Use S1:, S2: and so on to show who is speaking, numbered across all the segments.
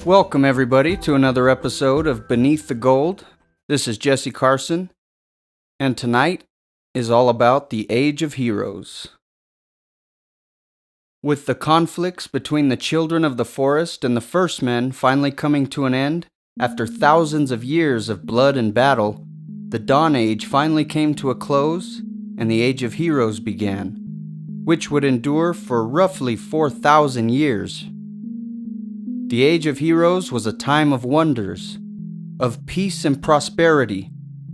S1: Welcome, everybody, to another episode of Beneath the Gold. This is Jesse Carson, and tonight is all about the Age of Heroes. With the conflicts between the Children of the Forest and the First Men finally coming to an end, after thousands of years of blood and battle, the Dawn Age finally came to a close, and the Age of Heroes began, which would endure for roughly 4,000 years. The Age of Heroes was a time of wonders, of peace and prosperity,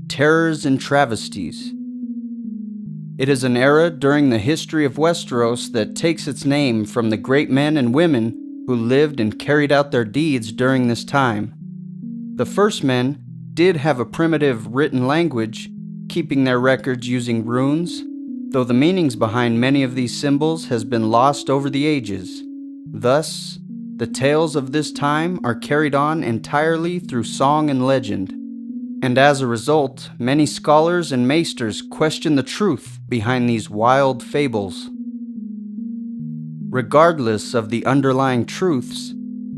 S1: terrors and travesties. It is an era during the history of Westeros that takes its name from the great men and women who lived and carried out their deeds during this time. The First Men did have a primitive written language, keeping their records using runes, though the meanings behind many of these symbols has been lost over the ages. Thus, the tales of this time are carried on entirely through song and legend, and as a result, many scholars and maesters question the truth behind these wild fables. Regardless of the underlying truths,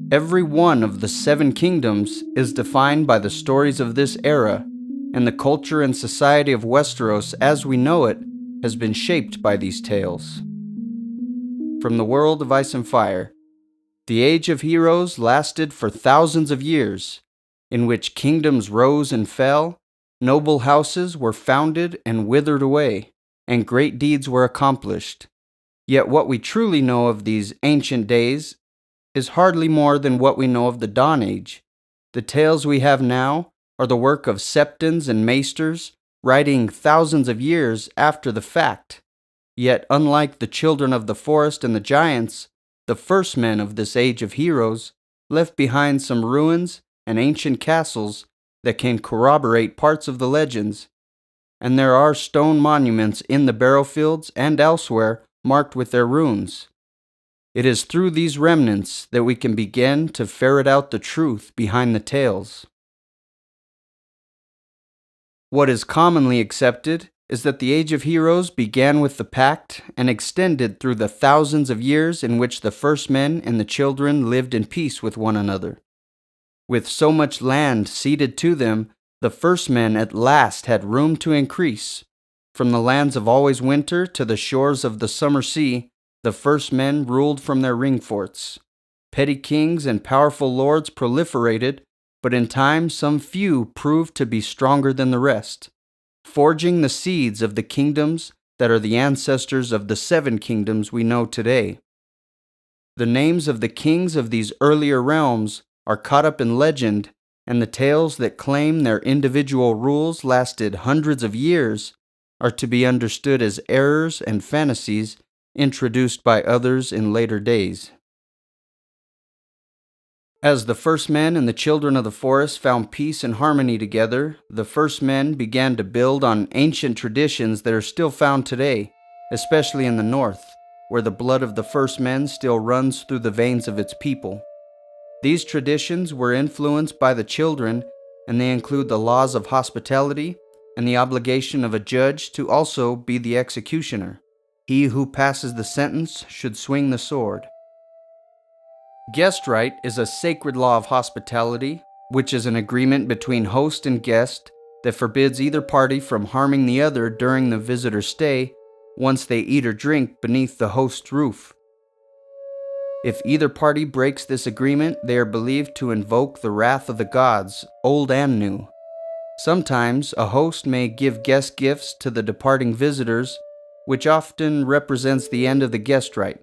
S1: every one of the Seven Kingdoms is defined by the stories of this era, and the culture and society of Westeros as we know it has been shaped by these tales. From the world of Ice and Fire, the Age of Heroes lasted for thousands of years, in which kingdoms rose and fell, noble houses were founded and withered away, and great deeds were accomplished. Yet what we truly know of these ancient days is hardly more than what we know of the Dawn Age. The tales we have now are the work of septons and maesters, writing thousands of years after the fact. Yet unlike the Children of the Forest and the Giants, the First Men of this Age of Heroes left behind some ruins and ancient castles that can corroborate parts of the legends, and there are stone monuments in the Barrowfields and elsewhere marked with their runes. It is through these remnants that we can begin to ferret out the truth behind the tales. What is commonly accepted is that the Age of Heroes began with the Pact and extended through the thousands of years in which the First Men and the Children lived in peace with one another. With so much land ceded to them, the First Men at last had room to increase. From the lands of always winter to the shores of the summer sea, the First Men ruled from their ring forts. Petty kings and powerful lords proliferated, but in time some few proved to be stronger than the rest, forging the seeds of the kingdoms that are the ancestors of the Seven Kingdoms we know today. The names of the kings of these earlier realms are caught up in legend, and the tales that claim their individual rules lasted hundreds of years are to be understood as errors and fantasies introduced by others in later days. As the First Men and the Children of the Forest found peace and harmony together, the First Men began to build on ancient traditions that are still found today, especially in the north, where the blood of the First Men still runs through the veins of its people. These traditions were influenced by the Children, and they include the laws of hospitality and the obligation of a judge to also be the executioner. He who passes the sentence should swing the sword. Guest right is a sacred law of hospitality, which is an agreement between host and guest that forbids either party from harming the other during the visitor's stay once they eat or drink beneath the host's roof. If either party breaks this agreement, they are believed to invoke the wrath of the gods, old and new. Sometimes a host may give guest gifts to the departing visitors, which often represents the end of the guest right.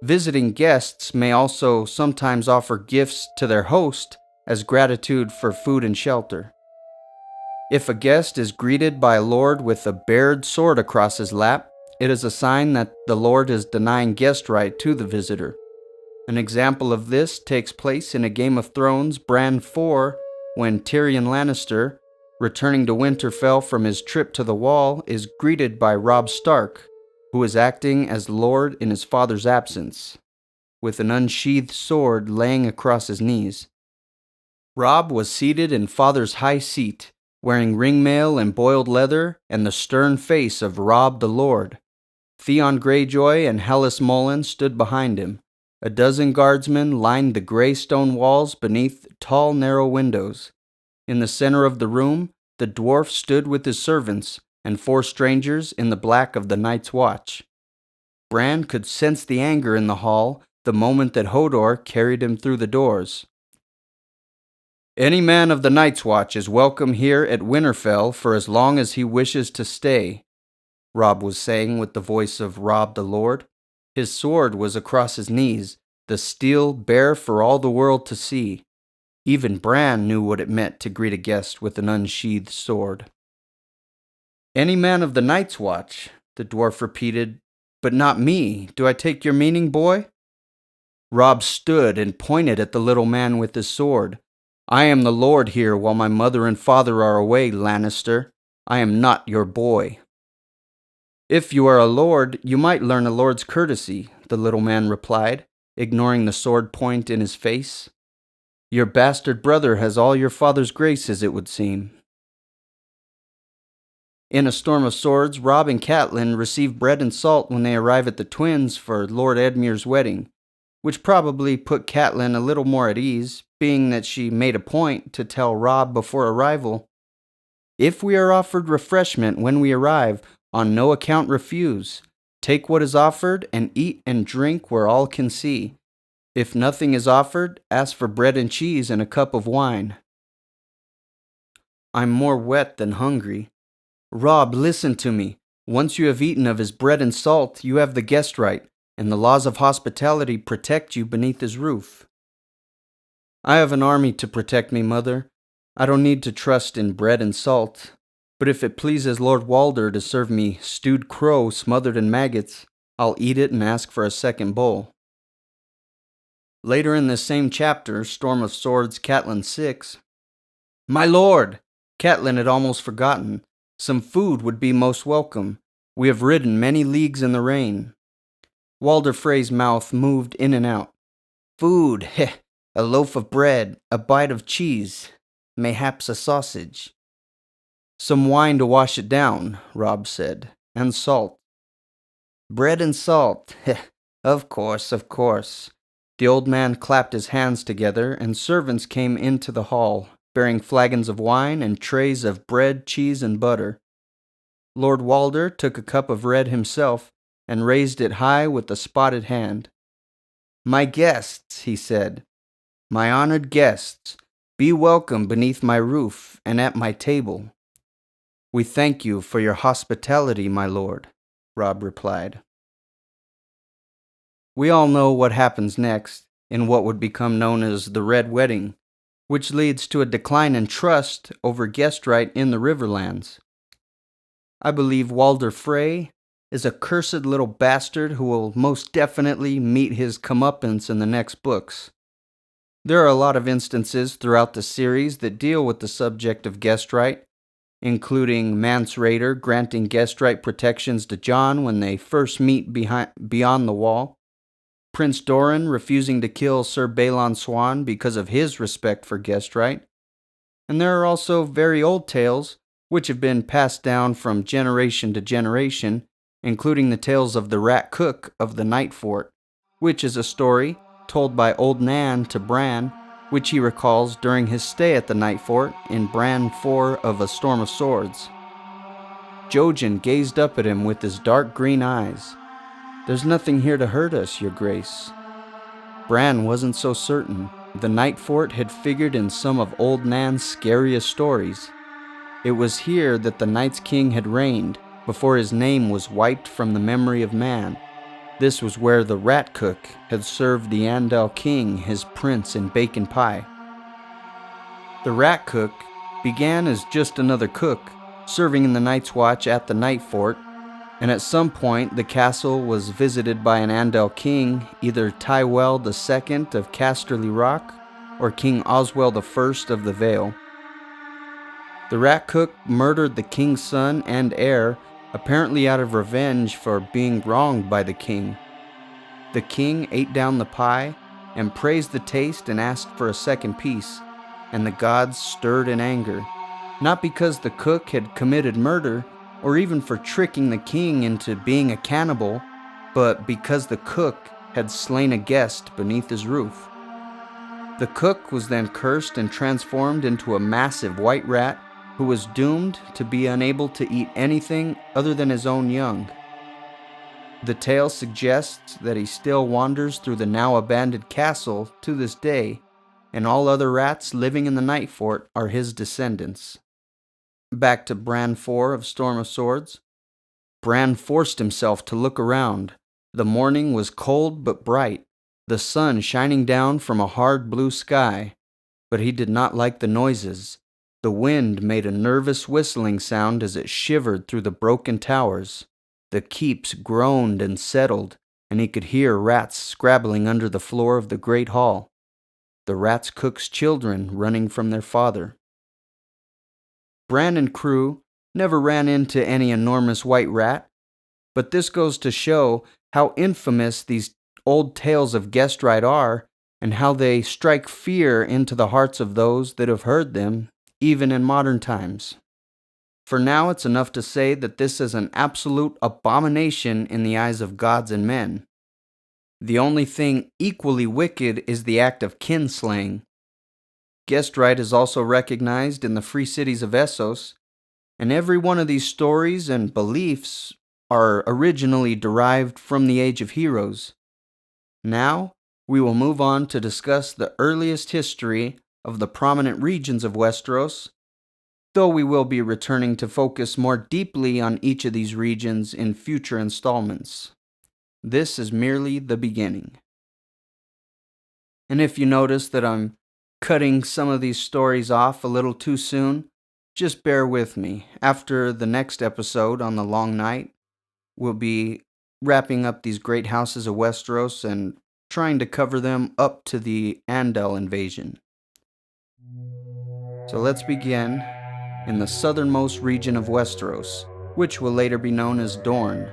S1: Visiting guests may also sometimes offer gifts to their host as gratitude for food and shelter. If a guest is greeted by a lord with a bared sword across his lap, it is a sign that the lord is denying guest right to the visitor. An example of this takes place in a Game of Thrones Bran 4 when Tyrion Lannister, returning to Winterfell from his trip to the Wall, is greeted by Robb Stark, who is acting as lord in his father's absence, with an unsheathed sword laying across his knees. Robb was seated in father's high seat, wearing ringmail and boiled leather and the stern face of Robb the Lord. Theon Greyjoy and Hallis Mullen stood behind him, A dozen guardsmen lined the gray stone walls beneath tall, narrow windows. In the center of the room, the dwarf stood with his servants and 4 strangers in the black of the night's watch. Bran could sense the anger in the hall the moment that Hodor carried him through the doors. "Any man of the Night's Watch is welcome here at Winterfell for as long as he wishes to stay," Robb was saying with the voice of Robb the Lord. His sword was across his knees, the steel bare for all the world to see. Even Bran knew what it meant to greet a guest with an unsheathed sword. "Any man of the Night's Watch," the dwarf repeated, "but not me. Do I take your meaning, boy?" Robb stood and pointed at the little man with his sword. "I am the lord here while my mother and father are away, Lannister. I am not your boy." "If you are a lord, you might learn a lord's courtesy," the little man replied, ignoring the sword point in his face. "Your bastard brother has all your father's graces, it would seem." In A Storm of Swords, Robb and Catelyn receive bread and salt when they arrive at the Twins for Lord Edmure's wedding, which probably put Catelyn a little more at ease, being that she made a point to tell Robb before arrival, "If we are offered refreshment when we arrive, on no account refuse. Take what is offered and eat and drink where all can see. If nothing is offered, ask for bread and cheese and a cup of wine." "I'm more wet than hungry." "Robb, listen to me. Once you have eaten of his bread and salt, you have the guest right, and the laws of hospitality protect you beneath his roof." "I have an army to protect me, Mother. I don't need to trust in bread and salt. But if it pleases Lord Walder to serve me stewed crow smothered in maggots, I'll eat it and ask for a second bowl." Later in this same chapter, Storm of Swords, Catelyn 6, "My lord!" Catelyn had almost forgotten. "Some food would be most welcome. We have ridden many leagues in the rain." Walder Frey's mouth moved in and out. "Food, heh, a loaf of bread, a bite of cheese, mayhaps a sausage." "Some wine to wash it down," Robb said, "and salt." "Bread and salt, heh, of course, of course." The old man clapped his hands together, and servants came into the hall, bearing flagons of wine and trays of bread, cheese, and butter. Lord Walder took a cup of red himself, and raised it high with a spotted hand. "My guests," he said, "my honored guests, be welcome beneath my roof and at my table." "We thank you for your hospitality, my lord," Robb replied. We all know what happens next, in what would become known as the Red Wedding, which leads to a decline in trust over guest right in the Riverlands. I believe Walder Frey is a cursed little bastard who will most definitely meet his comeuppance in the next books. There are a lot of instances throughout the series that deal with the subject of guest right, including Mance Rayder granting guest right protections to Jon when they first meet beyond the wall, Prince Doran refusing to kill Sir Balon Swan because of his respect for guest right, and there are also very old tales which have been passed down from generation to generation, including the tales of the Rat Cook of the Night Fort, which is a story told by Old Nan to Bran, which he recalls during his stay at the Night Fort in Bran 4 of A Storm of Swords. Jojen gazed up at him with his dark green eyes. "There's nothing here to hurt us, your grace." Bran wasn't so certain. The Night Fort had figured in some of Old Nan's scariest stories. It was here that the Night's King had reigned, before his name was wiped from the memory of man. This was where the Rat Cook had served the Andal King his prince in bacon pie. The Rat Cook began as just another cook, serving in the Night's Watch at the Night Fort, and at some point the castle was visited by an Andal king, either Tywell II of Casterly Rock or King Oswell I of the Vale. The Rat Cook murdered the king's son and heir, apparently out of revenge for being wronged by the king. The king ate down the pie and praised the taste and asked for a second piece, and the gods stirred in anger, not because the cook had committed murder, or even for tricking the king into being a cannibal, but because the cook had slain a guest beneath his roof. The cook was then cursed and transformed into a massive white rat who was doomed to be unable to eat anything other than his own young. The tale suggests that he still wanders through the now abandoned castle to this day, and all other rats living in the night fort are his descendants. Back to Bran 4 of Storm of Swords. Bran forced himself to look around. The morning was cold but bright, the sun shining down from a hard blue sky, but he did not like the noises. The wind made a nervous whistling sound as it shivered through the broken towers. The keeps groaned and settled, and he could hear rats scrabbling under the floor of the great hall. The rats' cook's children running from their father. Bran and crew never ran into any enormous white rat, but this goes to show how infamous these old tales of Guestrite are, and how they strike fear into the hearts of those that have heard them, even in modern times. For now, it's enough to say that this is an absolute abomination in the eyes of gods and men. The only thing equally wicked is the act of kinslaying. Guestrite is also recognized in the free cities of Essos, and every one of these stories and beliefs are originally derived from the Age of Heroes. Now, we will move on to discuss the earliest history of the prominent regions of Westeros, though we will be returning to focus more deeply on each of these regions in future installments. This is merely the beginning. And if you notice that I'm cutting some of these stories off a little too soon, just bear with me. After the next episode on the Long Night, we'll be wrapping up these great houses of Westeros and trying to cover them up to the Andal invasion. So let's begin in the southernmost region of Westeros, which will later be known as Dorne.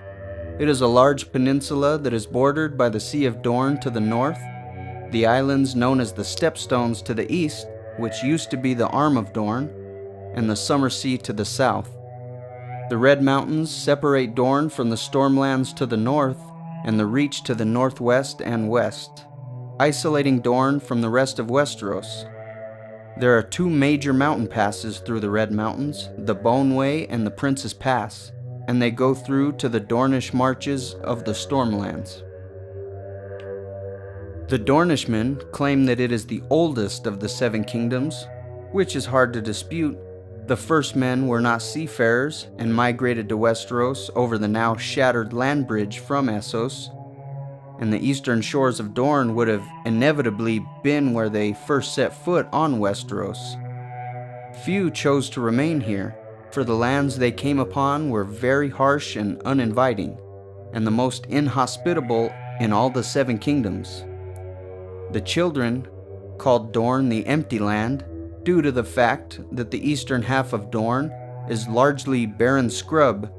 S1: It is a large peninsula that is bordered by the Sea of Dorne to the north, the islands known as the Stepstones to the east, which used to be the Arm of Dorne, and the Summer Sea to the south. The Red Mountains separate Dorne from the Stormlands to the north and the Reach to the northwest and west, isolating Dorne from the rest of Westeros. There are two major mountain passes through the Red Mountains, the Bone Way and the Prince's Pass, and they go through to the Dornish marches of the Stormlands. The Dornishmen claim that it is the oldest of the Seven Kingdoms, which is hard to dispute. The first men were not seafarers and migrated to Westeros over the now shattered land bridge from Essos, and the eastern shores of Dorne would have inevitably been where they first set foot on Westeros. Few chose to remain here, for the lands they came upon were very harsh and uninviting, and the most inhospitable in all the Seven Kingdoms. The children called Dorne the Empty Land, due to the fact that the eastern half of Dorne is largely barren scrub,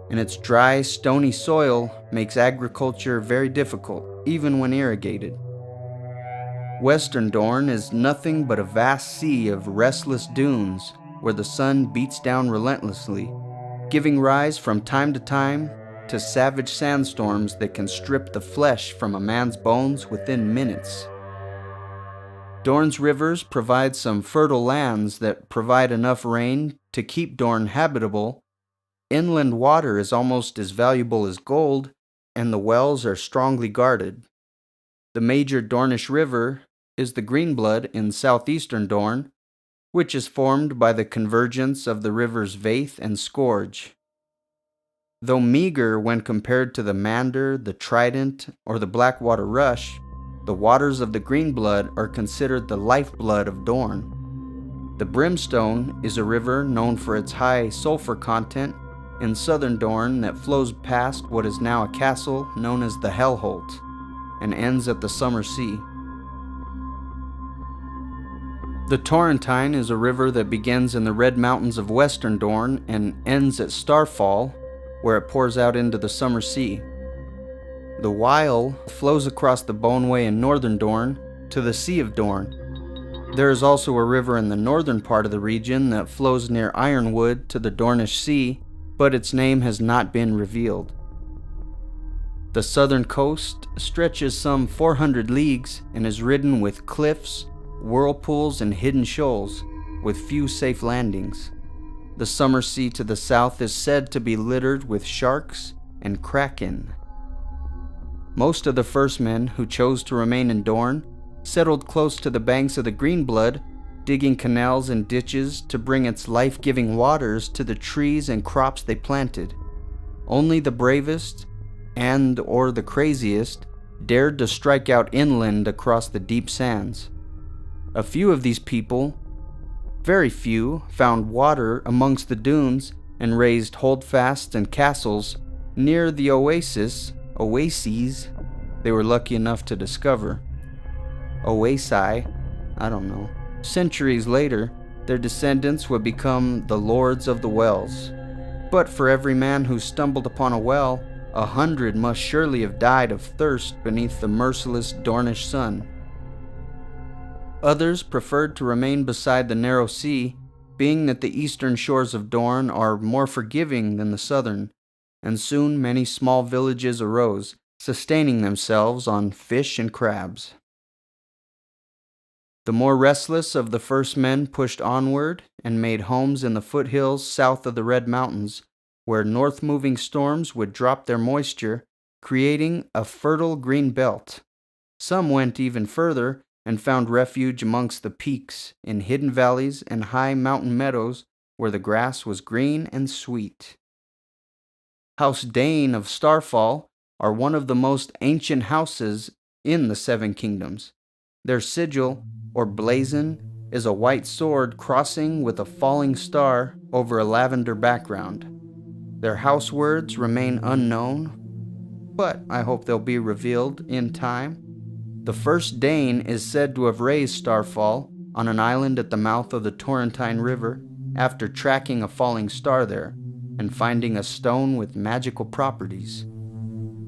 S1: and its dry, stony soil makes agriculture very difficult, even when irrigated. Western Dorne is nothing but a vast sea of restless dunes where the sun beats down relentlessly, giving rise from time to time to savage sandstorms that can strip the flesh from a man's bones within minutes. Dorne's rivers provide some fertile lands that provide enough rain to keep Dorne habitable. Inland water is almost as valuable as gold, and the wells are strongly guarded. The major Dornish river is the Greenblood in southeastern Dorne, which is formed by the convergence of the rivers Vaith and Scourge. Though meager when compared to the Mander, the Trident, or the Blackwater Rush, the waters of the Greenblood are considered the lifeblood of Dorne. The Brimstone is a river known for its high sulfur content in southern Dorne that flows past what is now a castle known as the Hellholt and ends at the Summer Sea. The Torrentine is a river that begins in the Red Mountains of western Dorne and ends at Starfall, where it pours out into the Summer Sea. The Wyle flows across the Boneway in northern Dorne to the Sea of Dorne. There is also a river in the northern part of the region that flows near Ironwood to the Dornish Sea, but its name has not been revealed. The southern coast stretches some 400 leagues and is ridden with cliffs, whirlpools, and hidden shoals, with few safe landings. The summer sea to the south is said to be littered with sharks and kraken. Most of the first men who chose to remain in Dorne settled close to the banks of the Greenblood, digging canals and ditches to bring its life-giving waters to the trees and crops they planted. Only the bravest or the craziest dared to strike out inland across the deep sands. A few of these people, very few, found water amongst the dunes and raised holdfasts and castles near the oases they were lucky enough to discover. Oasi, I don't know. Centuries later, their descendants would become the Lords of the Wells. But for every man who stumbled upon a well, 100 must surely have died of thirst beneath the merciless Dornish sun. Others preferred to remain beside the narrow sea, being that the eastern shores of Dorne are more forgiving than the southern, and soon many small villages arose, sustaining themselves on fish and crabs. The more restless of the first men pushed onward and made homes in the foothills south of the Red Mountains, where north-moving storms would drop their moisture, creating a fertile green belt. Some went even further and found refuge amongst the peaks, in hidden valleys and high mountain meadows where the grass was green and sweet. House Dane of Starfall are one of the most ancient houses in the Seven Kingdoms. Their sigil, or blazon, is a white sword crossing with a falling star over a lavender background. Their house words remain unknown, but I hope they'll be revealed in time. The first Dane is said to have raised Starfall on an island at the mouth of the Torrentine River after tracking a falling star there and finding a stone with magical properties.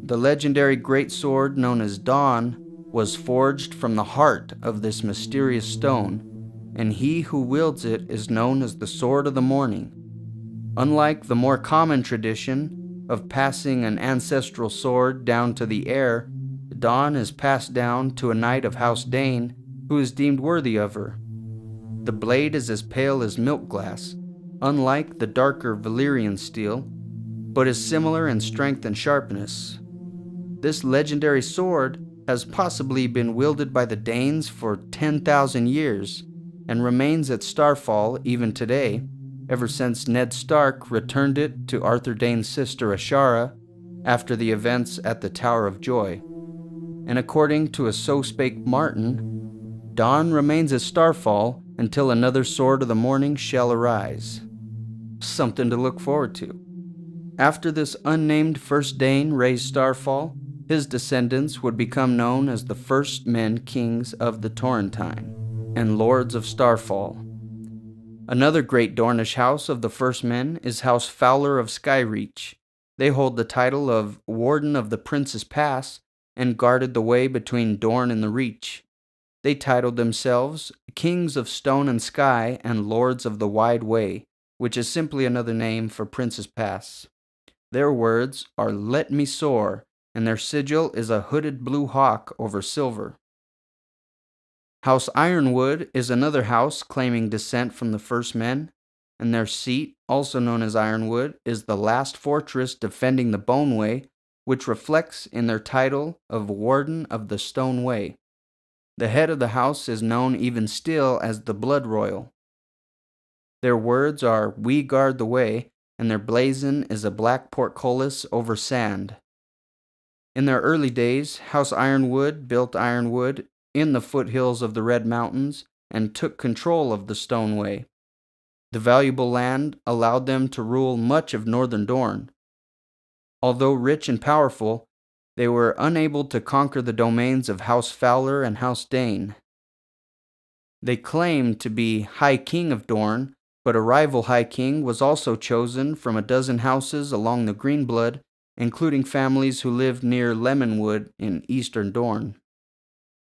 S1: The legendary greatsword known as Dawn was forged from the heart of this mysterious stone, and he who wields it is known as the Sword of the Morning. Unlike the more common tradition of passing an ancestral sword down to the heir, Dawn is passed down to a knight of House Dane who is deemed worthy of her. The blade is as pale as milk glass, unlike the darker Valyrian steel, but is similar in strength and sharpness. This legendary sword has possibly been wielded by the Danes for 10,000 years and remains at Starfall even today, ever since Ned Stark returned it to Arthur Dane's sister Ashara after the events at the Tower of Joy. And according to a So Spake Martin, Dawn remains at Starfall until another Sword of the Morning shall arise. Something to look forward to. After this unnamed first Dane raised Starfall, his descendants would become known as the first men kings of the Torrentine and lords of Starfall. Another great Dornish house of the first men is House Fowler of Skyreach. They hold the title of Warden of the Prince's Pass and guarded the way between Dorne and the Reach. They titled themselves Kings of Stone and Sky and Lords of the Wide Way, which is simply another name for Prince's Pass. Their words are "Let me soar," and their sigil is a hooded blue hawk over silver. House Ironwood is another house claiming descent from the first men, and their seat, also known as Ironwood, is the last fortress defending the Bone Way, which reflects in their title of Warden of the Stone Way. The head of the house is known even still as the Blood Royal. Their words are "We guard the way," and their blazon is a black portcullis over sand. In their early days, House Ironwood built Ironwood in the foothills of the Red Mountains and took control of the Stone Way. The valuable land allowed them to rule much of northern Dorne. Although rich and powerful, they were unable to conquer the domains of House Fowler and House Dane. They claimed to be High King of Dorne, but a rival High King was also chosen from a dozen houses along the Greenblood, including families who lived near Lemonwood in eastern Dorne.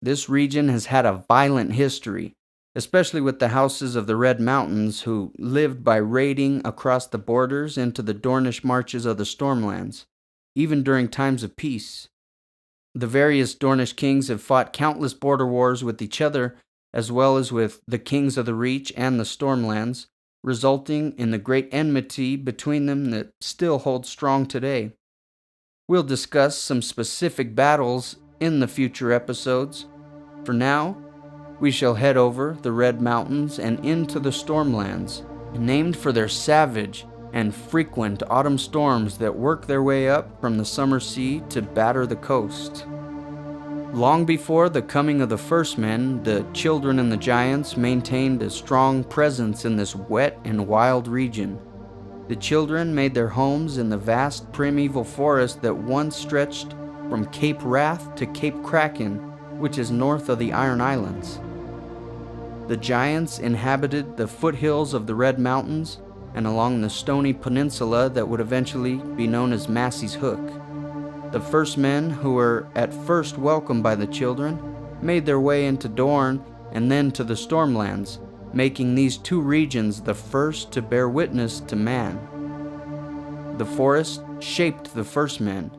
S1: This region has had a violent history, especially with the houses of the Red Mountains who lived by raiding across the borders into the Dornish marches of the Stormlands. even during times of peace. The various Dornish kings have fought countless border wars with each other, as well as with the kings of the Reach and the Stormlands, resulting in the great enmity between them that still holds strong today. We'll discuss some specific battles in the future episodes. For now, we shall head over the Red Mountains and into the Stormlands, named for their savage and frequent autumn storms that work their way up from the summer sea to batter the coast. Long before the coming of the first men, the children and the giants maintained a strong presence in this wet and wild region. The children made their homes in the vast primeval forest that once stretched from Cape Wrath to Cape Kraken, which is north of the Iron Islands. The giants inhabited the foothills of the Red Mountains and along the stony peninsula that would eventually be known as Massey's Hook. The first men, who were at first welcomed by the children, made their way into Dorne and then to the Stormlands, making these two regions the first to bear witness to man. The forest shaped the first men,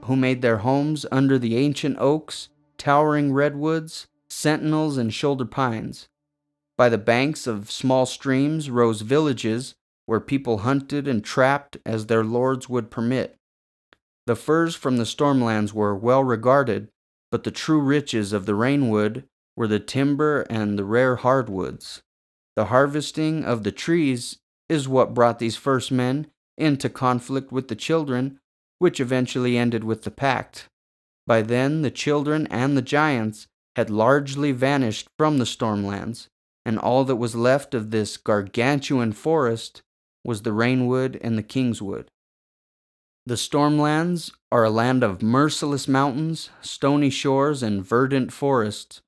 S1: who made their homes under the ancient oaks, towering redwoods, sentinels, and shoulder pines. By the banks of small streams rose villages where people hunted and trapped as their lords would permit. The furs from the Stormlands were well regarded, but the true riches of the Rainwood were the timber and the rare hardwoods. The harvesting of the trees is what brought these first men into conflict with the children, which eventually ended with the Pact. By then, the children and the giants had largely vanished from the Stormlands, and all that was left of this gargantuan forest was the Rainwood and the Kingswood. The Stormlands are a land of merciless mountains, stony shores, and verdant forests,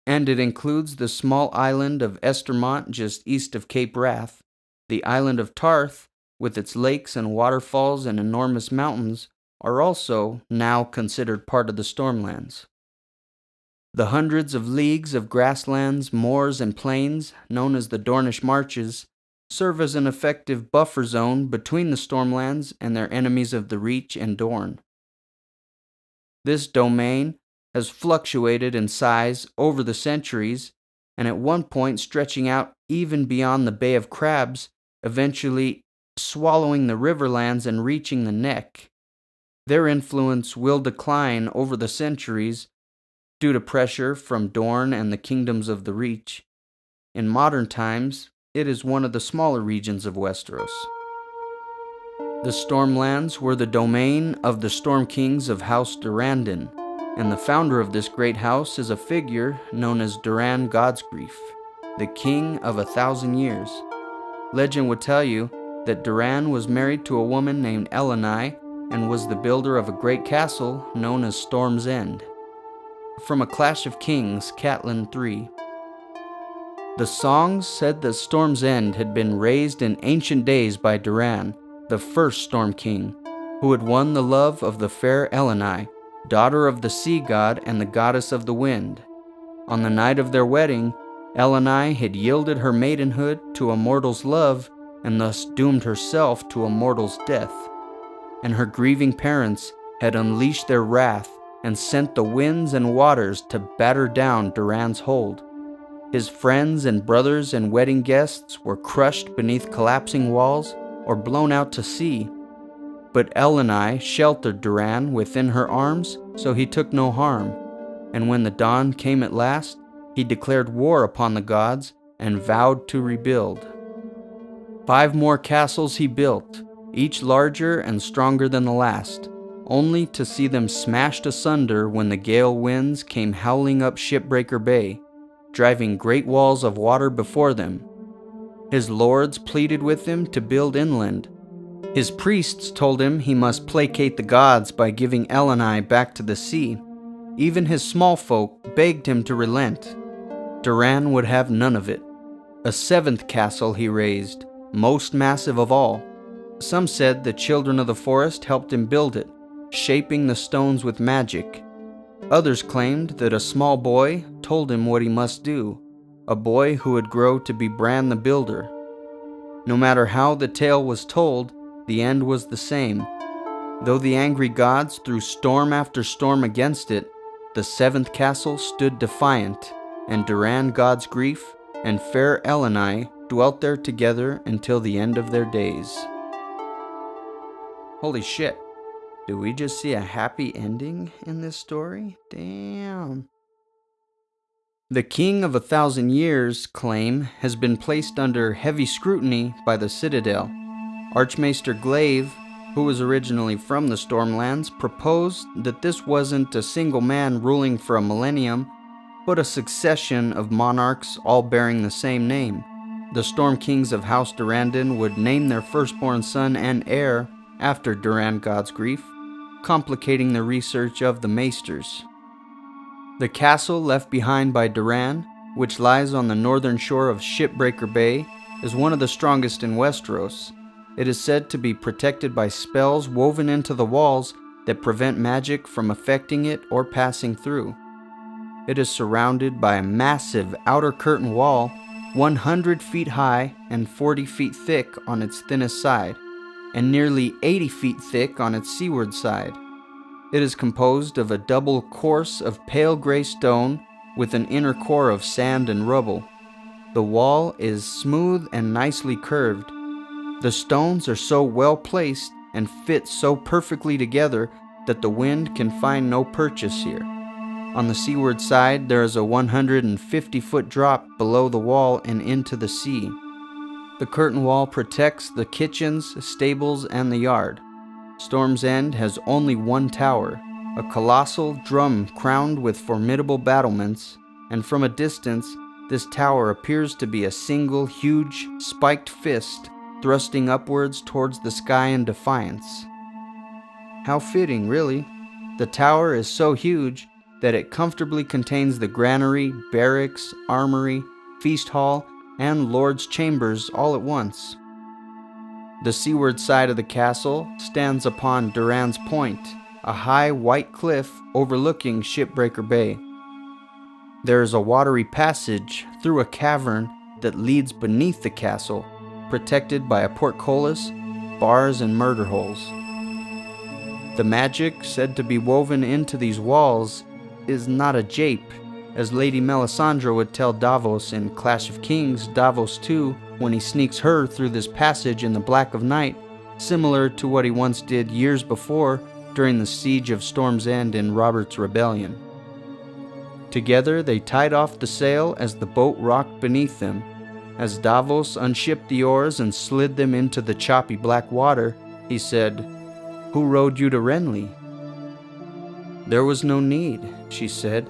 S1: and it includes the small island of Estermont just east of Cape Wrath. The island of Tarth, with its lakes and waterfalls and enormous mountains, are also now considered part of the Stormlands. The hundreds of leagues of grasslands, moors, and plains, known as the Dornish Marches, serve as an effective buffer zone between the Stormlands and their enemies of the Reach and Dorne. This domain has fluctuated in size over the centuries, and at one point stretching out even beyond the Bay of Crabs, eventually swallowing the riverlands and reaching the Neck. Their influence will decline over the centuries due to pressure from Dorne and the kingdoms of the Reach. In modern times, it is one of the smaller regions of Westeros. The Stormlands were the domain of the Storm Kings of House Durrandon, and the founder of this great house is a figure known as Doran Godsgrief, the King of 1,000 Years. Legend would tell you that Doran was married to a woman named Elenai and was the builder of a great castle known as Storm's End. From A Clash of Kings, Catelyn 3. The songs said that Storm's End had been raised in ancient days by Doran, the first Storm King, who had won the love of the fair Elenai, daughter of the sea god and the goddess of the wind. On the night of their wedding, Elenai had yielded her maidenhood to a mortal's love and thus doomed herself to a mortal's death. And her grieving parents had unleashed their wrath and sent the winds and waters to batter down Doran's hold. His friends and brothers and wedding guests were crushed beneath collapsing walls or blown out to sea. But Elenai sheltered Doran within her arms, so he took no harm. And when the dawn came at last, he declared war upon the gods and vowed to rebuild. 5 more castles he built, each larger and stronger than the last, only to see them smashed asunder when the gale winds came howling up Shipbreaker Bay, driving great walls of water before them. His lords pleaded with him to build inland. His priests told him he must placate the gods by giving Elenai back to the sea. Even his small folk begged him to relent. Doran would have none of it. A 7th castle he raised, most massive of all. Some said the children of the forest helped him build it, shaping the stones with magic. Others claimed that a small boy told him what he must do, a boy who would grow to be Bran the Builder. No matter how the tale was told, the end was the same. Though the angry gods threw storm after storm against it, the seventh castle stood defiant, and Doran God's grief and fair Elenai dwelt there together until the end of their days. Holy shit. Did we just see a happy ending in this story? Damn. The King of 1,000 Years claim has been placed under heavy scrutiny by the Citadel. Archmaester Glaive, who was originally from the Stormlands, proposed that this wasn't a single man ruling for a millennium, but a succession of monarchs all bearing the same name. The Storm Kings of House Durrandon would name their firstborn son and heir after Doran God's grief, complicating the research of the Maesters. The castle left behind by Doran, which lies on the northern shore of Shipbreaker Bay, is one of the strongest in Westeros. It is said to be protected by spells woven into the walls that prevent magic from affecting it or passing through. It is surrounded by a massive outer curtain wall, 100 feet high and 40 feet thick on its thinnest side, and nearly 80 feet thick on its seaward side. It is composed of a double course of pale gray stone with an inner core of sand and rubble. The wall is smooth and nicely curved. The stones are so well placed and fit so perfectly together that the wind can find no purchase here. On the seaward side, there is a 150-foot drop below the wall and into the sea. The curtain wall protects the kitchens, stables, and the yard. Storm's End has only one tower, a colossal drum crowned with formidable battlements, and from a distance, this tower appears to be a single huge, spiked fist thrusting upwards towards the sky in defiance. How fitting, really. The tower is so huge that it comfortably contains the granary, barracks, armory, feast hall, and lord's chambers all at once. The seaward side of the castle stands upon Doran's Point, a high white cliff overlooking Shipbreaker Bay. There is a watery passage through a cavern that leads beneath the castle, protected by a portcullis, bars, and murder holes. The magic said to be woven into these walls is not a jape, as Lady Melisandre would tell Davos in Clash of Kings Davos 2 when he sneaks her through this passage in the black of night, similar to what he once did years before during the siege of Storm's End in Robert's Rebellion. Together they tied off the sail as the boat rocked beneath them. As Davos unshipped the oars and slid them into the choppy black water, he said, "Who rowed you to Renly?" "There was no need," she said.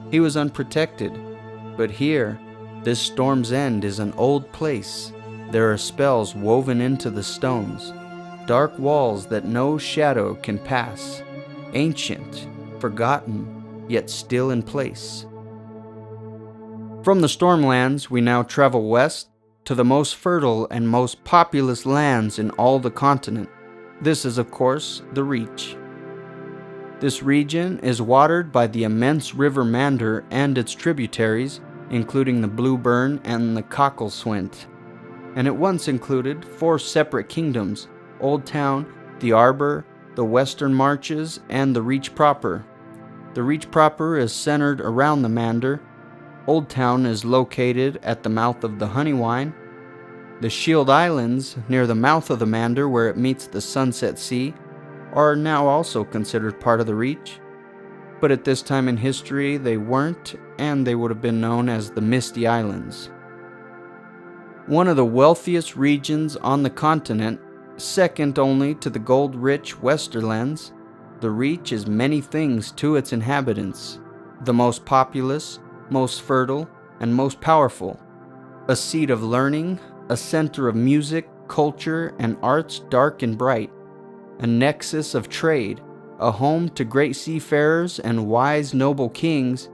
S1: "He was unprotected. But here, this Storm's End is an old place. There are spells woven into the stones, dark walls that no shadow can pass, ancient, forgotten, yet still in place." From the Stormlands, we now travel west to the most fertile and most populous lands in all the continent. This is, of course, the Reach. This region is watered by the immense river Mander and its tributaries, including the Blue Burn and the Cockleswint. And it once included 4 separate kingdoms: Old Town, the Arbor, the Western Marches, and the Reach proper. The Reach proper is centered around the Mander. Old Town is located at the mouth of the Honeywine. The Shield Islands, near the mouth of the Mander where it meets the Sunset Sea, are now also considered part of the Reach. But at this time in history they weren't, and they would have been known as the Misty Islands. One of the wealthiest regions on the continent, second only to the gold-rich Westerlands, the Reach is many things to its inhabitants: the most populous, most fertile, and most powerful, a seat of learning, a center of music, culture, and arts dark and bright, a nexus of trade, a home to great seafarers and wise noble kings,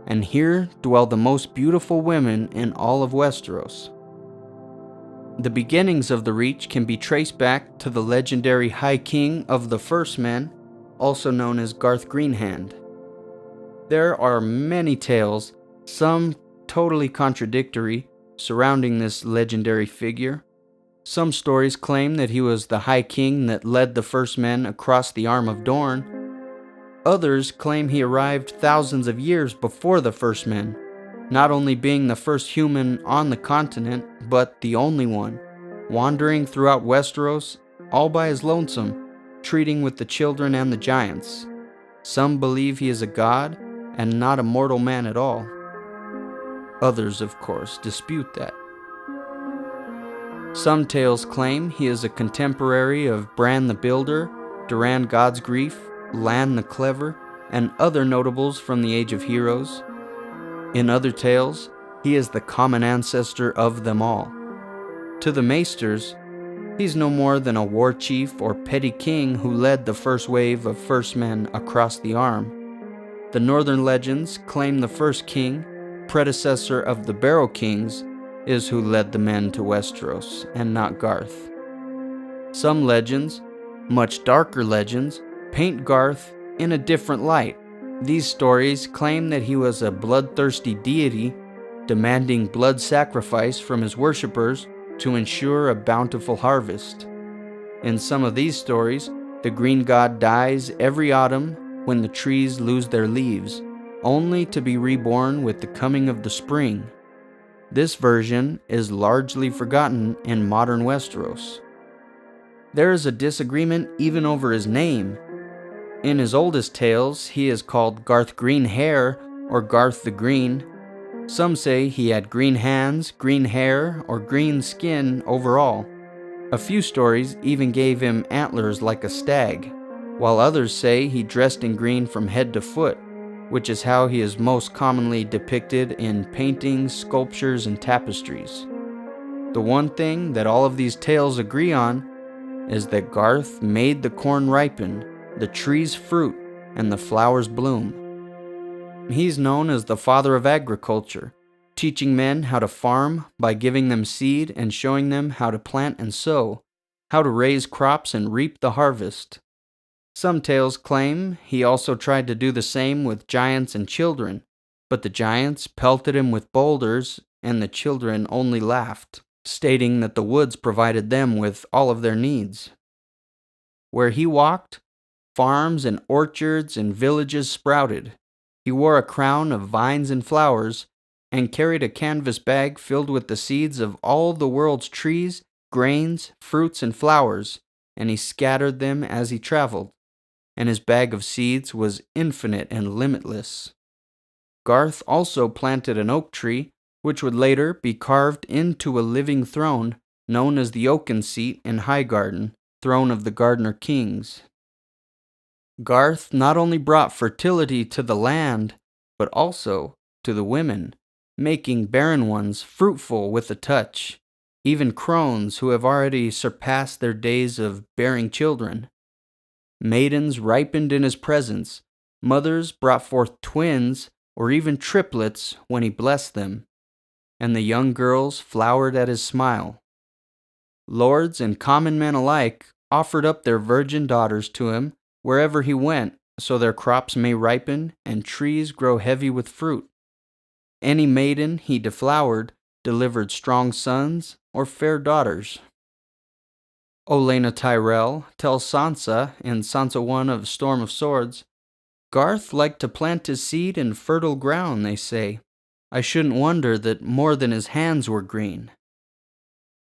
S1: and here dwell the most beautiful women in all of Westeros. The beginnings of the Reach can be traced back to the legendary High King of the First Men, also known as Garth Greenhand. There are many tales, some totally contradictory, surrounding this legendary figure. Some stories claim that he was the High King that led the first men across the arm of Dorne. Others claim he arrived thousands of years before the first men, not only being the first human on the continent, but the only one, wandering throughout Westeros all by his lonesome, treating with the children and the giants. Some believe he is a god and not a mortal man at all. Others, of course, dispute that. Some tales claim he is a contemporary of Bran the Builder, Doran God's-Grief, Lan the Clever, and other notables from the Age of Heroes. In other tales, he is the common ancestor of them all. To the Maesters, he's no more than a war chief or petty king who led the first wave of first men across the arm. The northern legends claim the first king, predecessor of the Barrow Kings, is who led the men to Westeros, and not Garth. Some legends, much darker legends, paint Garth in a different light. These stories claim that he was a bloodthirsty deity, demanding blood sacrifice from his worshippers to ensure a bountiful harvest. In some of these stories, the green god dies every autumn when the trees lose their leaves, only to be reborn with the coming of the spring. This version is largely forgotten in modern Westeros. There is a disagreement even over his name. In his oldest tales, he is called Garth Greenhair or Garth the Green. Some say he had green hands, green hair, or green skin overall. A few stories even gave him antlers like a stag, while others say he dressed in green from head to foot, which is how he is most commonly depicted in paintings, sculptures, and tapestries. The one thing that all of these tales agree on is that Garth made the corn ripen, the trees fruit, and the flowers bloom. He's known as the father of agriculture, teaching men how to farm by giving them seed and showing them how to plant and sow, how to raise crops and reap the harvest. Some tales claim he also tried to do the same with giants and children, but the giants pelted him with boulders and the children only laughed, stating that the woods provided them with all of their needs. Where he walked, farms and orchards and villages sprouted. He wore a crown of vines and flowers and carried a canvas bag filled with the seeds of all the world's trees, grains, fruits, and flowers, and he scattered them as he traveled. And his bag of seeds was infinite and limitless. Garth also planted an oak tree, which would later be carved into a living throne, known as the Oaken Seat in Highgarden, throne of the Gardener Kings. Garth not only brought fertility to the land, but also to the women, making barren ones fruitful with a touch, even crones who have already surpassed their days of bearing children. Maidens ripened in his presence, mothers brought forth twins or even triplets when he blessed them, and the young girls flowered at his smile. Lords and common men alike offered up their virgin daughters to him wherever he went, so their crops may ripen and trees grow heavy with fruit. Any maiden he deflowered delivered strong sons or fair daughters. Olenna Tyrell tells Sansa in Sansa I of Storm of Swords, "Garth liked to plant his seed in fertile ground, they say. I shouldn't wonder that more than his hands were green."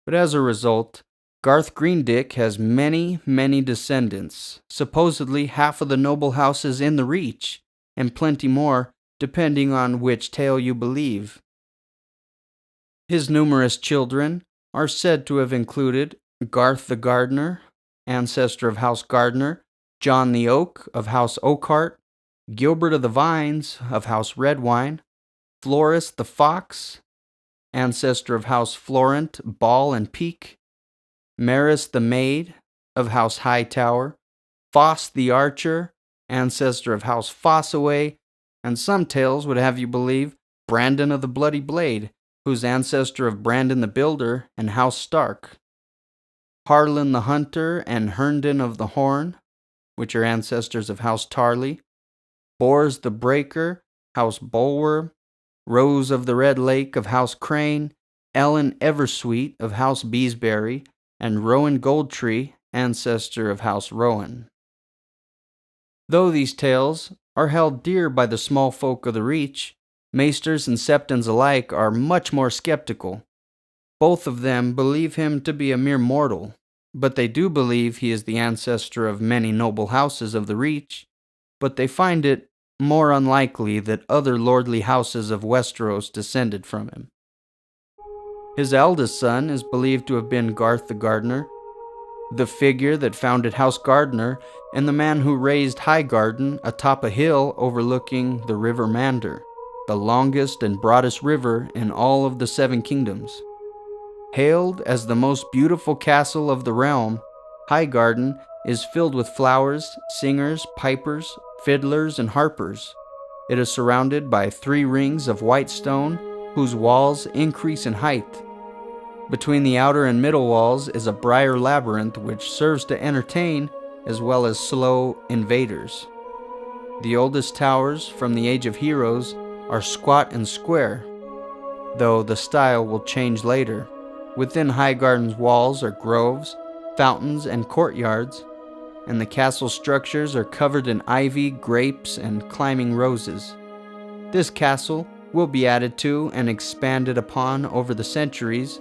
S1: But as a result, Garth Greendick has many, many descendants, supposedly half of the noble houses in the Reach, and plenty more, depending on which tale you believe. His numerous children are said to have included Garth the Gardener, ancestor of House Gardner, John the Oak of House Oakhart, Gilbert of the Vines of House Redwine, Floris the Fox, ancestor of House Florent, Ball, and Peak, Maris the Maid of House Hightower, Foss the Archer, ancestor of House Fossaway, and some tales would have you believe Brandon of the Bloody Blade, who's ancestor of Brandon the Builder and House Stark, Harlan the Hunter and Herndon of the Horn, which are ancestors of House Tarley, Bors the Breaker, House Bulwer, Rose of the Red Lake of House Crane, Ellen Eversweet of House Beesbury, and Rowan Goldtree, ancestor of House Rowan. Though these tales are held dear by the small folk of the Reach, maesters and septons alike are much more skeptical. Both of them believe him to be a mere mortal, but they do believe he is the ancestor of many noble houses of the Reach, but they find it more unlikely that other lordly houses of Westeros descended from him. His eldest son is believed to have been Garth the Gardener, the figure that founded House Gardener and the man who raised Highgarden atop a hill overlooking the River Mander, the longest and broadest river in all of the Seven Kingdoms. Hailed as the most beautiful castle of the realm, Highgarden is filled with flowers, singers, pipers, fiddlers, and harpers. It is surrounded by 3 rings of white stone whose walls increase in height. Between the outer and middle walls is a briar labyrinth which serves to entertain as well as slow invaders. The oldest towers from the Age of Heroes are squat and square, though the style will change later. Within Highgarden's walls are groves, fountains, and courtyards, and the castle structures are covered in ivy, grapes, and climbing roses. This castle will be added to and expanded upon over the centuries,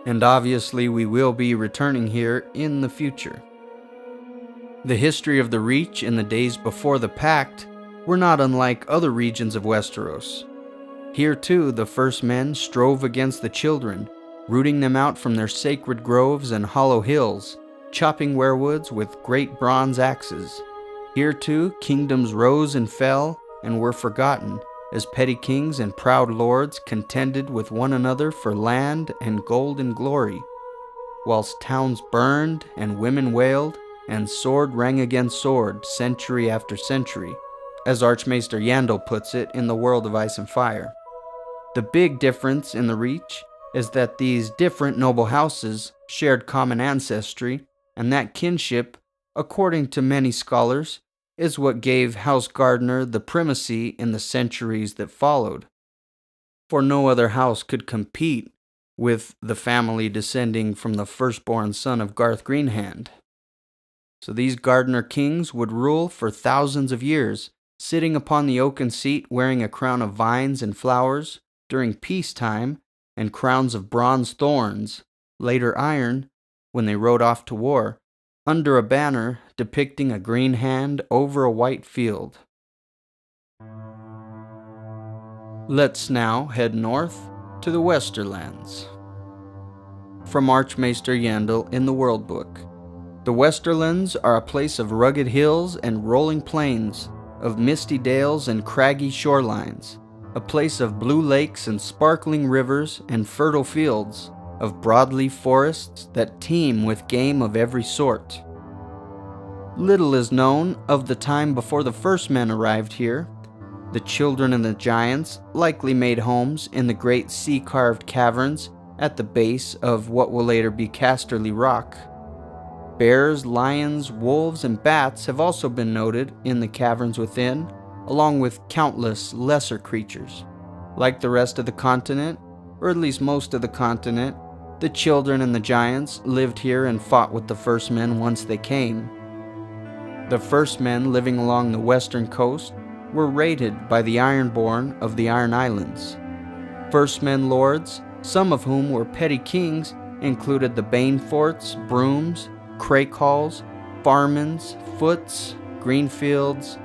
S1: and obviously we will be returning here in the future. The history of the Reach in the days before the Pact were not unlike other regions of Westeros. Here too the first men strove against the children, rooting them out from their sacred groves and hollow hills, chopping weirwoods with great bronze axes. Here too kingdoms rose and fell and were forgotten, as petty kings and proud lords contended with one another for land and gold and glory, whilst towns burned and women wailed, and sword rang against sword century after century, as Archmaester Yandel puts it in The World of Ice and Fire. The big difference in the Reach is that these different noble houses shared common ancestry, and that kinship, according to many scholars, is what gave House Gardener the primacy in the centuries that followed. For no other house could compete with the family descending from the firstborn son of Garth Greenhand. So these Gardener kings would rule for thousands of years, sitting upon the oaken seat wearing a crown of vines and flowers during peacetime, and crowns of bronze thorns, later iron, when they rode off to war, under a banner depicting a green hand over a white field. Let's now head north to the Westerlands. From Archmaester Yandel in the World Book. The Westerlands are a place of rugged hills and rolling plains, of misty dales and craggy shorelines, a place of blue lakes and sparkling rivers and fertile fields, of broadleaf forests that teem with game of every sort. Little is known of the time before the first men arrived here. The children and the giants likely made homes in the great sea-carved caverns at the base of what will later be Casterly Rock. Bears, lions, wolves, and bats have also been noted in the caverns within, along with countless lesser creatures. Like the rest of the continent, or at least most of the continent, the children and the giants lived here and fought with the first men once they came. The first men living along the western coast were raided by the Ironborn of the Iron Islands. First men lords, some of whom were petty kings, included the Baneforts, Brooms, Craycalls, Farmans, Foots, Greenfields,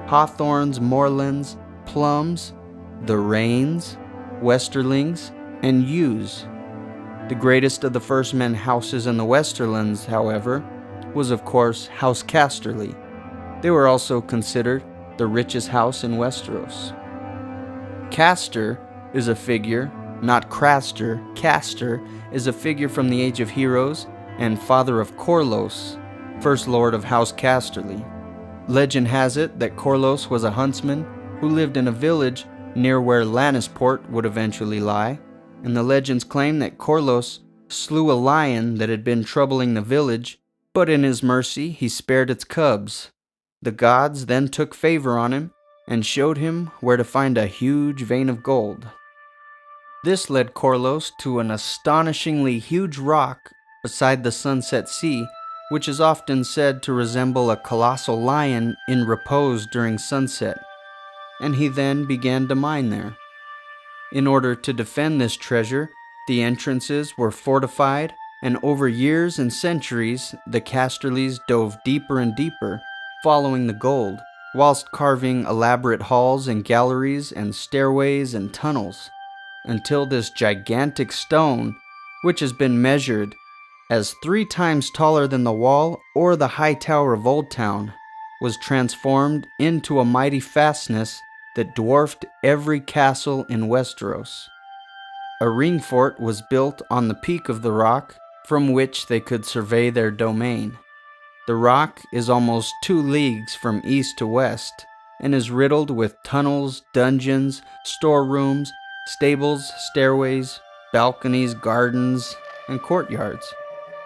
S1: Hawthorns, Moorlands, Plums, the Rains, Westerlings, and Yews. The greatest of the first men houses in the Westerlands, however, was of course House Casterly. They were also considered the richest house in Westeros. Castor is a figure, not Craster. Castor is a figure from the Age of Heroes and father of Corlos, first lord of House Casterly. Legend has it that Corlos was a huntsman who lived in a village near where Lannisport would eventually lie, and the legends claim that Corlos slew a lion that had been troubling the village, but in his mercy he spared its cubs. The gods then took favor on him and showed him where to find a huge vein of gold. This led Corlos to an astonishingly huge rock beside the Sunset Sea, which is often said to resemble a colossal lion in repose during sunset, and he then began to mine there. In order to defend this treasure, the entrances were fortified, and over years and centuries, the Casterlys dove deeper and deeper, following the gold, whilst carving elaborate halls and galleries and stairways and tunnels, until this gigantic stone, which has been measured as 3 times taller than the wall or the high tower of Old Town, was transformed into a mighty fastness that dwarfed every castle in Westeros. A ring fort was built on the peak of the rock from which they could survey their domain. The rock is almost 2 leagues from east to west and is riddled with tunnels, dungeons, storerooms, stables, stairways, balconies, gardens, and courtyards.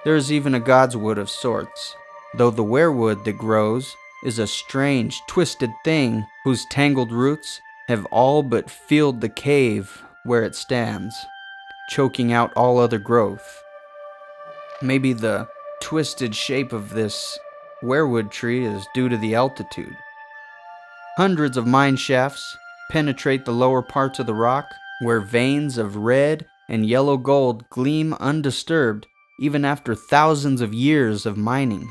S1: There is even a god's wood of sorts, though the weirwood that grows is a strange, twisted thing whose tangled roots have all but filled the cave where it stands, choking out all other growth. Maybe the twisted shape of this weirwood tree is due to the altitude. Hundreds of mine shafts penetrate the lower parts of the rock, where veins of red and yellow gold gleam undisturbed even after thousands of years of mining.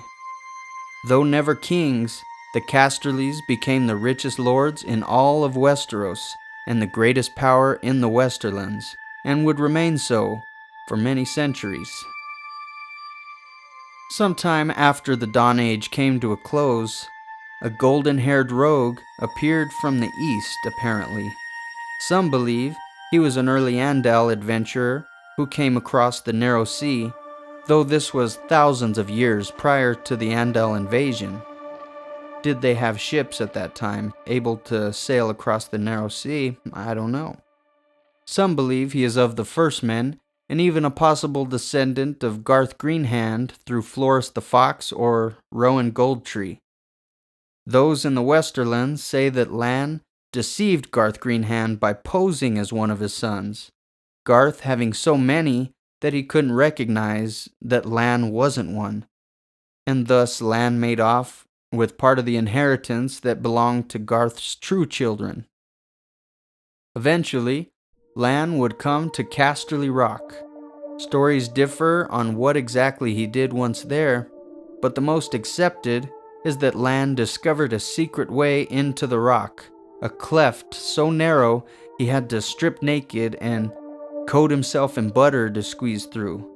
S1: Though never kings, the Casterlys became the richest lords in all of Westeros and the greatest power in the Westerlands, and would remain so for many centuries. Sometime after the Dawn Age came to a close, a golden-haired rogue appeared from the east, apparently. Some believe he was an early Andal adventurer who came across the Narrow Sea, though this was thousands of years prior to the Andal invasion. Did they have ships at that time able to sail across the Narrow Sea? I don't know. Some believe he is of the First Men, and even a possible descendant of Garth Greenhand through Floris the Fox or Rowan Goldtree. Those in the Westerlands say that Lan deceived Garth Greenhand by posing as one of his sons, Garth having so many that he couldn't recognize that Lan wasn't one, and thus Lan made off with part of the inheritance that belonged to Garth's true children. Eventually, Lan would come to Casterly Rock. Stories differ on what exactly he did once there, but the most accepted is that Lan discovered a secret way into the rock, a cleft so narrow he had to strip naked and coat himself in butter to squeeze through.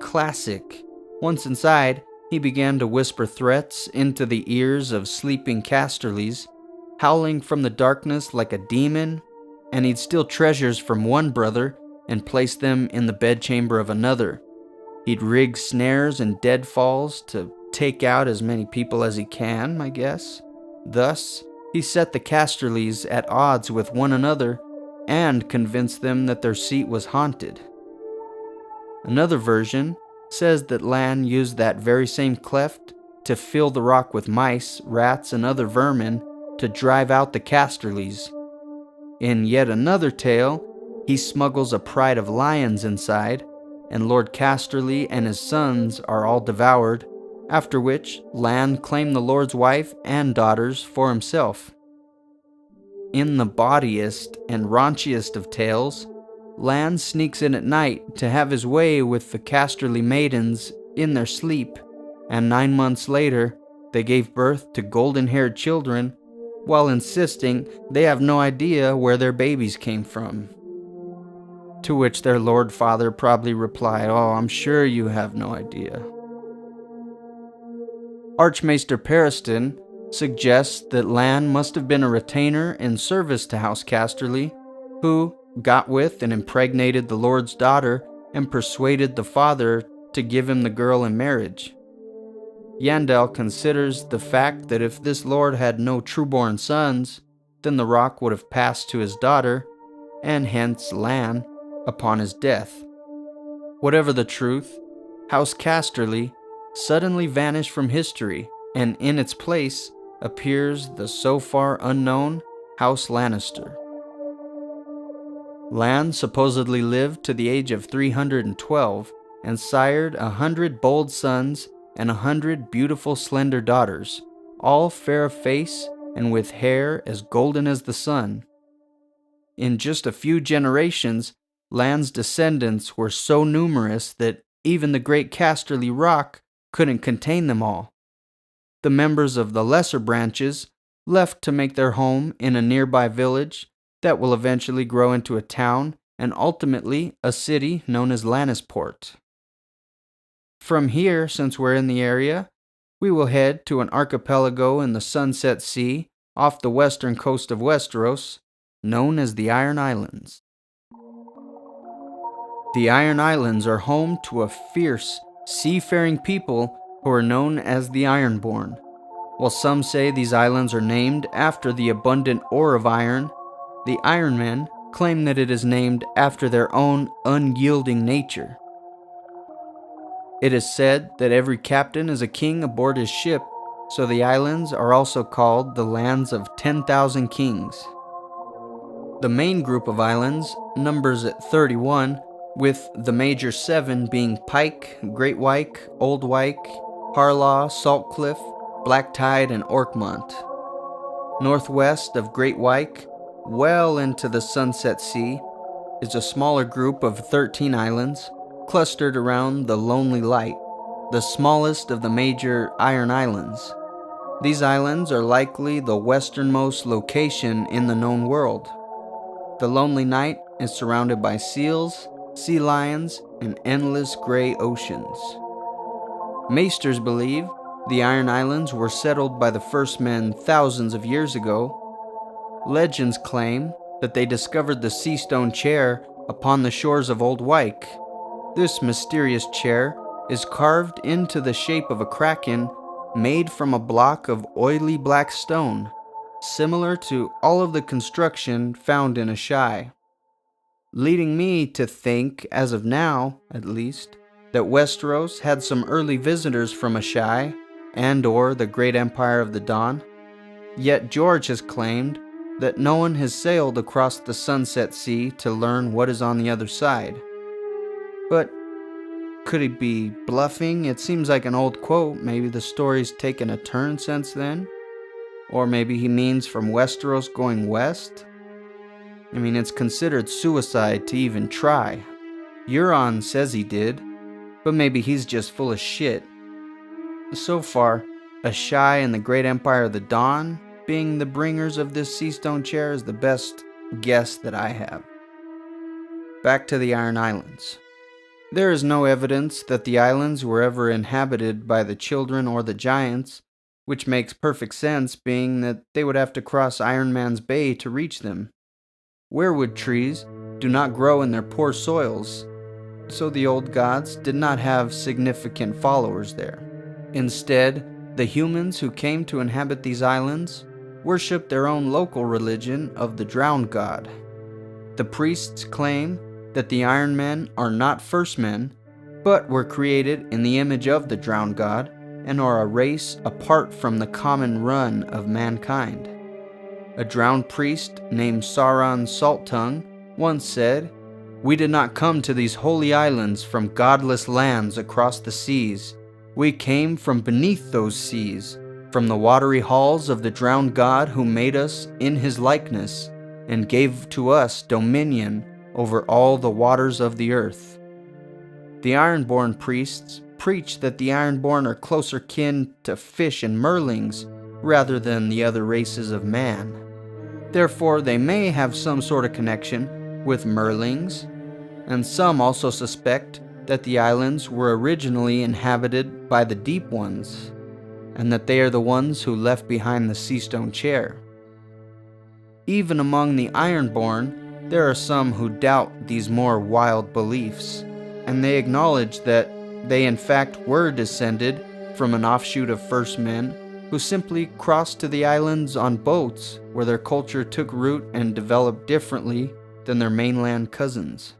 S1: Classic. Once inside, he began to whisper threats into the ears of sleeping Casterlys, howling from the darkness like a demon, and he'd steal treasures from one brother and place them in the bedchamber of another. He'd rig snares and deadfalls to take out as many people as he can, I guess. Thus, he set the Casterlys at odds with one another and convinced them that their seat was haunted. Another version says that Lan used that very same cleft to fill the rock with mice, rats, and other vermin to drive out the Casterlys. In yet another tale, he smuggles a pride of lions inside, and Lord Casterly and his sons are all devoured, after which Lan claimed the Lord's wife and daughters for himself. In the bawdiest and raunchiest of tales, Lan sneaks in at night to have his way with the Casterly maidens in their sleep, and 9 months later, they gave birth to golden-haired children, while insisting they have no idea where their babies came from. To which their Lord Father probably replied, "Oh, I'm sure you have no idea." Archmaester Periston suggests that Lan must have been a retainer in service to House Casterly, who got with and impregnated the Lord's daughter and persuaded the father to give him the girl in marriage. Yandel considers the fact that if this lord had no true-born sons, then the rock would have passed to his daughter, and hence Lan, upon his death. Whatever the truth, House Casterly suddenly vanished from history, and in its place appears the so far unknown House Lannister. Lan supposedly lived to the age of 312 and sired 100 bold sons and 100 beautiful slender daughters, all fair of face and with hair as golden as the sun. In just a few generations, Lan's descendants were so numerous that even the great Casterly Rock couldn't contain them all. The members of the lesser branches left to make their home in a nearby village that will eventually grow into a town and ultimately a city known as Lannisport. From here, since we're in the area, we will head to an archipelago in the Sunset Sea off the western coast of Westeros, known as the Iron Islands. The Iron Islands are home to a fierce, seafaring people who are known as the Ironborn. While some say these islands are named after the abundant ore of iron, the Iron Men claim that it is named after their own unyielding nature. It is said that every captain is a king aboard his ship, so the islands are also called the lands of 10,000 kings. The main group of islands numbers at 31, with the major 7 being Pike, Great Wyke, Old Wyke, Harlaw, Saltcliffe, Black Tide, and Orkmont. Northwest of Great Wyke, well into the Sunset Sea, is a smaller group of 13 islands clustered around the Lonely Light, the smallest of the major Iron Islands. These islands are likely the westernmost location in the known world. The Lonely Night is surrounded by seals, sea lions, and endless gray oceans. Maesters believe the Iron Islands were settled by the first men thousands of years ago. Legends claim that they discovered the sea stone chair upon the shores of Old Wyke. This mysterious chair is carved into the shape of a kraken made from a block of oily black stone, similar to all of the construction found in Ashai. Leading me to think, as of now at least, that Westeros had some early visitors from Ashai and/or the great empire of the Dawn. Yet George has claimed that no one has sailed across the Sunset Sea to learn what is on the other side. But could he be bluffing? It seems like an old quote. Maybe the story's taken a turn since then. Or maybe he means from Westeros going west. I mean, it's considered suicide to even try. Euron says he did, but maybe he's just full of shit. So far, Ashai and the Great Empire of the Dawn being the bringers of this sea stone chair is the best guess that I have. Back to the Iron Islands. There is no evidence that the islands were ever inhabited by the children or the giants, which makes perfect sense being that they would have to cross Iron Man's Bay to reach them. Weirwood trees do not grow in their poor soils, so the old gods did not have significant followers there. Instead, the humans who came to inhabit these islands worshipped their own local religion of the Drowned God. The priests claim that the Iron Men are not first men, but were created in the image of the Drowned God and are a race apart from the common run of mankind. A drowned priest named Sauron Salttongue once said, "We did not come to these holy islands from godless lands across the seas. We came from beneath those seas, from the watery halls of the drowned God who made us in his likeness and gave to us dominion over all the waters of the earth." The Ironborn priests preach that the Ironborn are closer kin to fish and merlings rather than the other races of man. Therefore, they may have some sort of connection with merlings, and some also suspect that the islands were originally inhabited by the Deep Ones, and that they are the ones who left behind the Sea Stone chair. Even among the Ironborn, there are some who doubt these more wild beliefs, and they acknowledge that they in fact were descended from an offshoot of first men who simply crossed to the islands on boats where their culture took root and developed differently than their mainland cousins.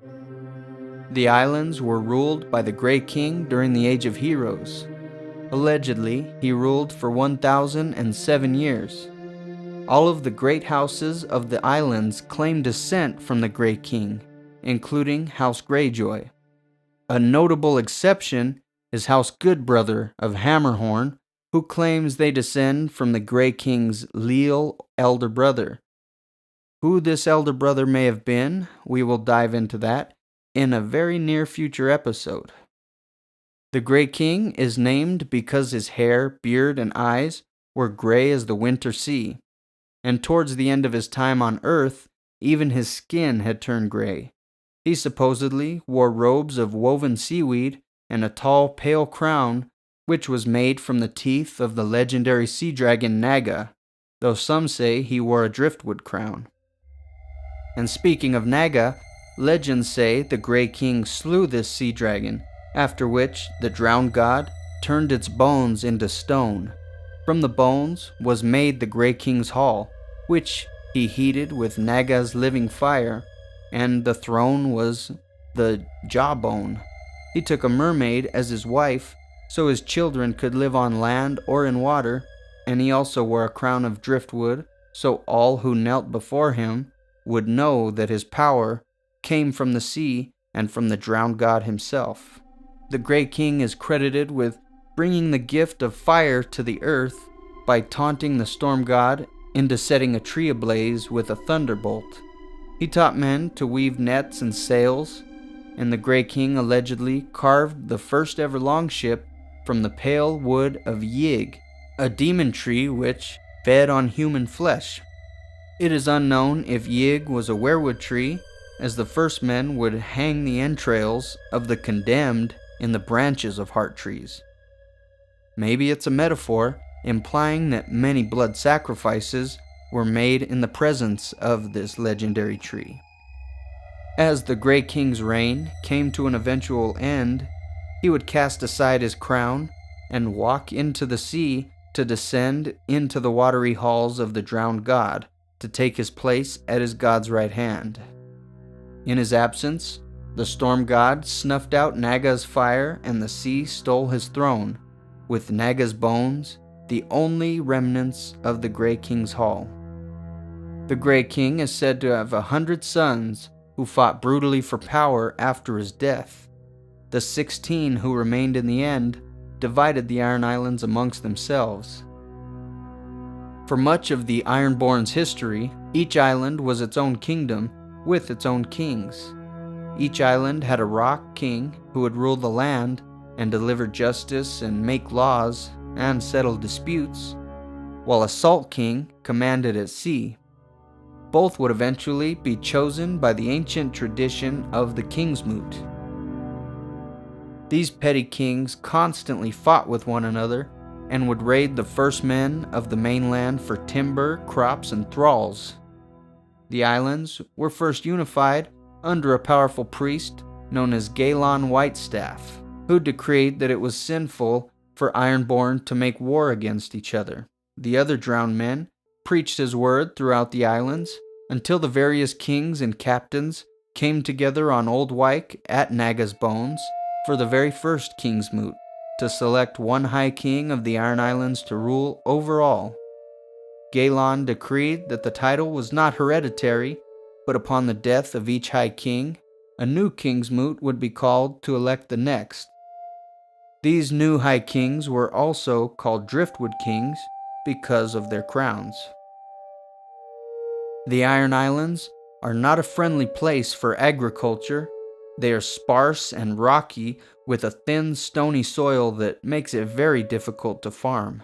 S1: The islands were ruled by the Grey King during the Age of Heroes. Allegedly, he ruled for 1,007 years. All of the great houses of the islands claim descent from the Grey King, including House Greyjoy. A notable exception is House Goodbrother of Hammerhorn, who claims they descend from the Grey King's leal elder brother. Who this elder brother may have been, we will dive into that in a very near future episode. The Grey King is named because his hair, beard, and eyes were gray as the winter sea, and towards the end of his time on Earth, even his skin had turned gray. He supposedly wore robes of woven seaweed and a tall, pale crown, which was made from the teeth of the legendary sea dragon Naga, though some say he wore a driftwood crown. And speaking of Naga, legends say the Grey King slew this sea dragon, after which the drowned god turned its bones into stone. From the bones was made the Grey King's Hall, which he heated with Naga's living fire, and the throne was the jawbone. He took a mermaid as his wife, so his children could live on land or in water, and he also wore a crown of driftwood, so all who knelt before him would know that his power came from the sea and from the drowned god himself. The Grey King is credited with bringing the gift of fire to the earth by taunting the storm god into setting a tree ablaze with a thunderbolt. He taught men to weave nets and sails, and the Grey King allegedly carved the first ever longship from the pale wood of Yig, a demon tree which fed on human flesh. It is unknown if Yig was a weirwood tree, as the first men would hang the entrails of the condemned in the branches of heart trees. Maybe it's a metaphor, implying that many blood sacrifices were made in the presence of this legendary tree. As the Grey King's reign came to an eventual end, he would cast aside his crown and walk into the sea to descend into the watery halls of the drowned god to take his place at his god's right hand. In his absence, the storm god snuffed out Naga's fire and the sea stole his throne, with Naga's bones the only remnants of the Grey King's Hall. The Grey King is said to have 100 sons who fought brutally for power after his death. The 16 who remained in the end divided the Iron Islands amongst themselves. For much of the Ironborn's history, each island was its own kingdom with its own kings. Each island had a rock king who would rule the land and deliver justice and make laws and settle disputes, while a salt king commanded at sea. Both would eventually be chosen by the ancient tradition of the Kingsmoot. These petty kings constantly fought with one another and would raid the first men of the mainland for timber, crops, and thralls. The islands were first unified under a powerful priest known as Galon Whitestaff, who decreed that it was sinful for Ironborn to make war against each other. The other drowned men preached his word throughout the islands until the various kings and captains came together on Old Wyke at Naga's Bones for the very first Kingsmoot to select one High King of the Iron Islands to rule over all. Galon decreed that the title was not hereditary, but upon the death of each High King, a new Kingsmoot would be called to elect the next. These new High Kings were also called Driftwood Kings because of their crowns. The Iron Islands are not a friendly place for agriculture. They are sparse and rocky with a thin, stony soil that makes it very difficult to farm.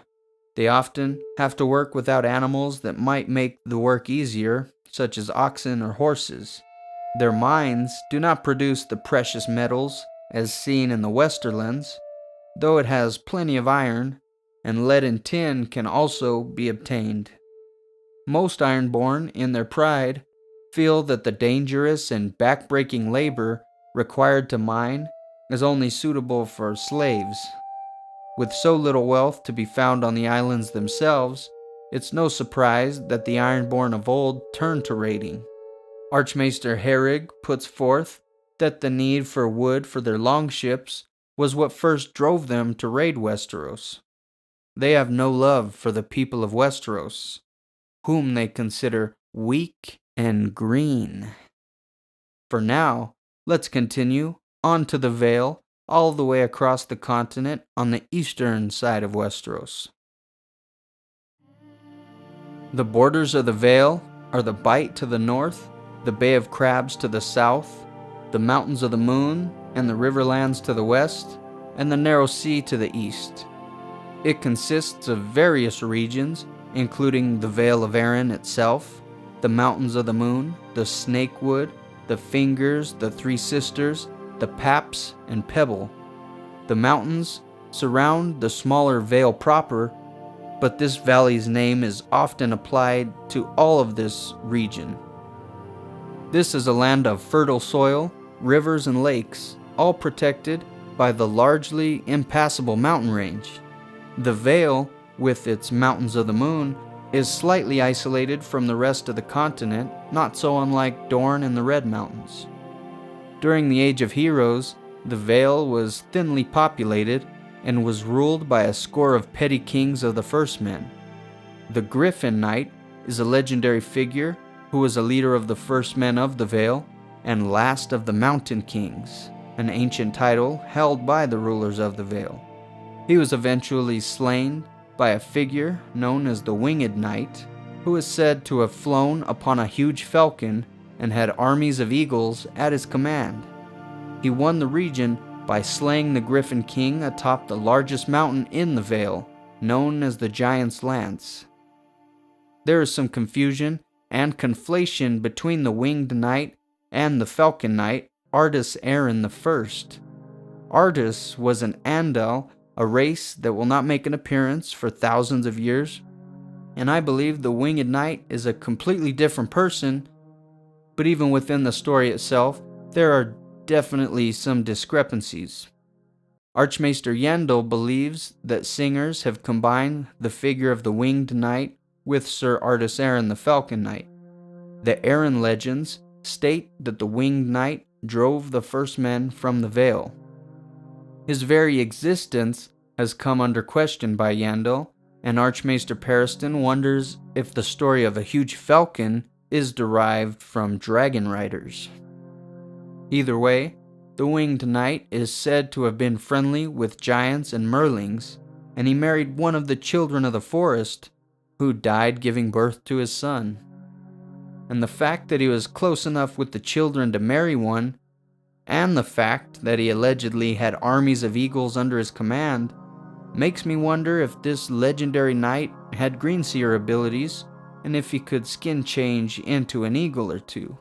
S1: They often have to work without animals that might make the work easier, such as oxen or horses. Their mines do not produce the precious metals as seen in the Westerlands, though it has plenty of iron, and lead and tin can also be obtained. Most Ironborn, in their pride, feel that the dangerous and backbreaking labor required to mine is only suitable for slaves. With so little wealth to be found on the islands themselves, it's no surprise that the Ironborn of old turned to raiding. Archmaester Herrig puts forth that the need for wood for their longships was what first drove them to raid Westeros. They have no love for the people of Westeros, whom they consider weak and green. For now, let's continue onto the Vale, all the way across the continent on the eastern side of Westeros. The borders of the Vale are the Bight to the north, the Bay of Crabs to the south, the Mountains of the Moon and the Riverlands to the west, and the Narrow Sea to the east. It consists of various regions, including the Vale of Arryn itself, the Mountains of the Moon, the Snakewood, the Fingers, the Three Sisters, the Paps, and Pebble. The mountains surround the smaller Vale proper, but this valley's name is often applied to all of this region. This is a land of fertile soil, rivers, and lakes, all protected by the largely impassable mountain range. The Vale, with its Mountains of the Moon, is slightly isolated from the rest of the continent, not so unlike Dorne and the Red Mountains. During the Age of Heroes, the Vale was thinly populated and was ruled by a score of petty kings of the First Men. The Griffin Knight is a legendary figure who was a leader of the First Men of the Vale and last of the Mountain Kings, an ancient title held by the rulers of the Vale. He was eventually slain by a figure known as the Winged Knight, who is said to have flown upon a huge falcon and had armies of eagles at his command. He won the region by slaying the Griffin King atop the largest mountain in the Vale, known as the Giant's Lance. There is some confusion and conflation between the Winged Knight and the Falcon Knight, Artus Arryn I. Artus was an Andal, a race that will not make an appearance for thousands of years, and I believe the Winged Knight is a completely different person, but even within the story itself, there are definitely some discrepancies. Archmaester Yandel believes that singers have combined the figure of the Winged Knight with Sir Artus Arryn the Falcon Knight. The Arryn legends state that the Winged Knight drove the First Men from the Vale. His very existence has come under question by Yandel, and Archmaester Periston wonders if the story of a huge falcon is derived from dragon riders. Either way, the Winged Knight is said to have been friendly with giants and merlings, and he married one of the children of the forest, who died giving birth to his son. And the fact that he was close enough with the children to marry one, and the fact that he allegedly had armies of eagles under his command, makes me wonder if this legendary knight had greenseer abilities, and if he could skin change into an eagle or two.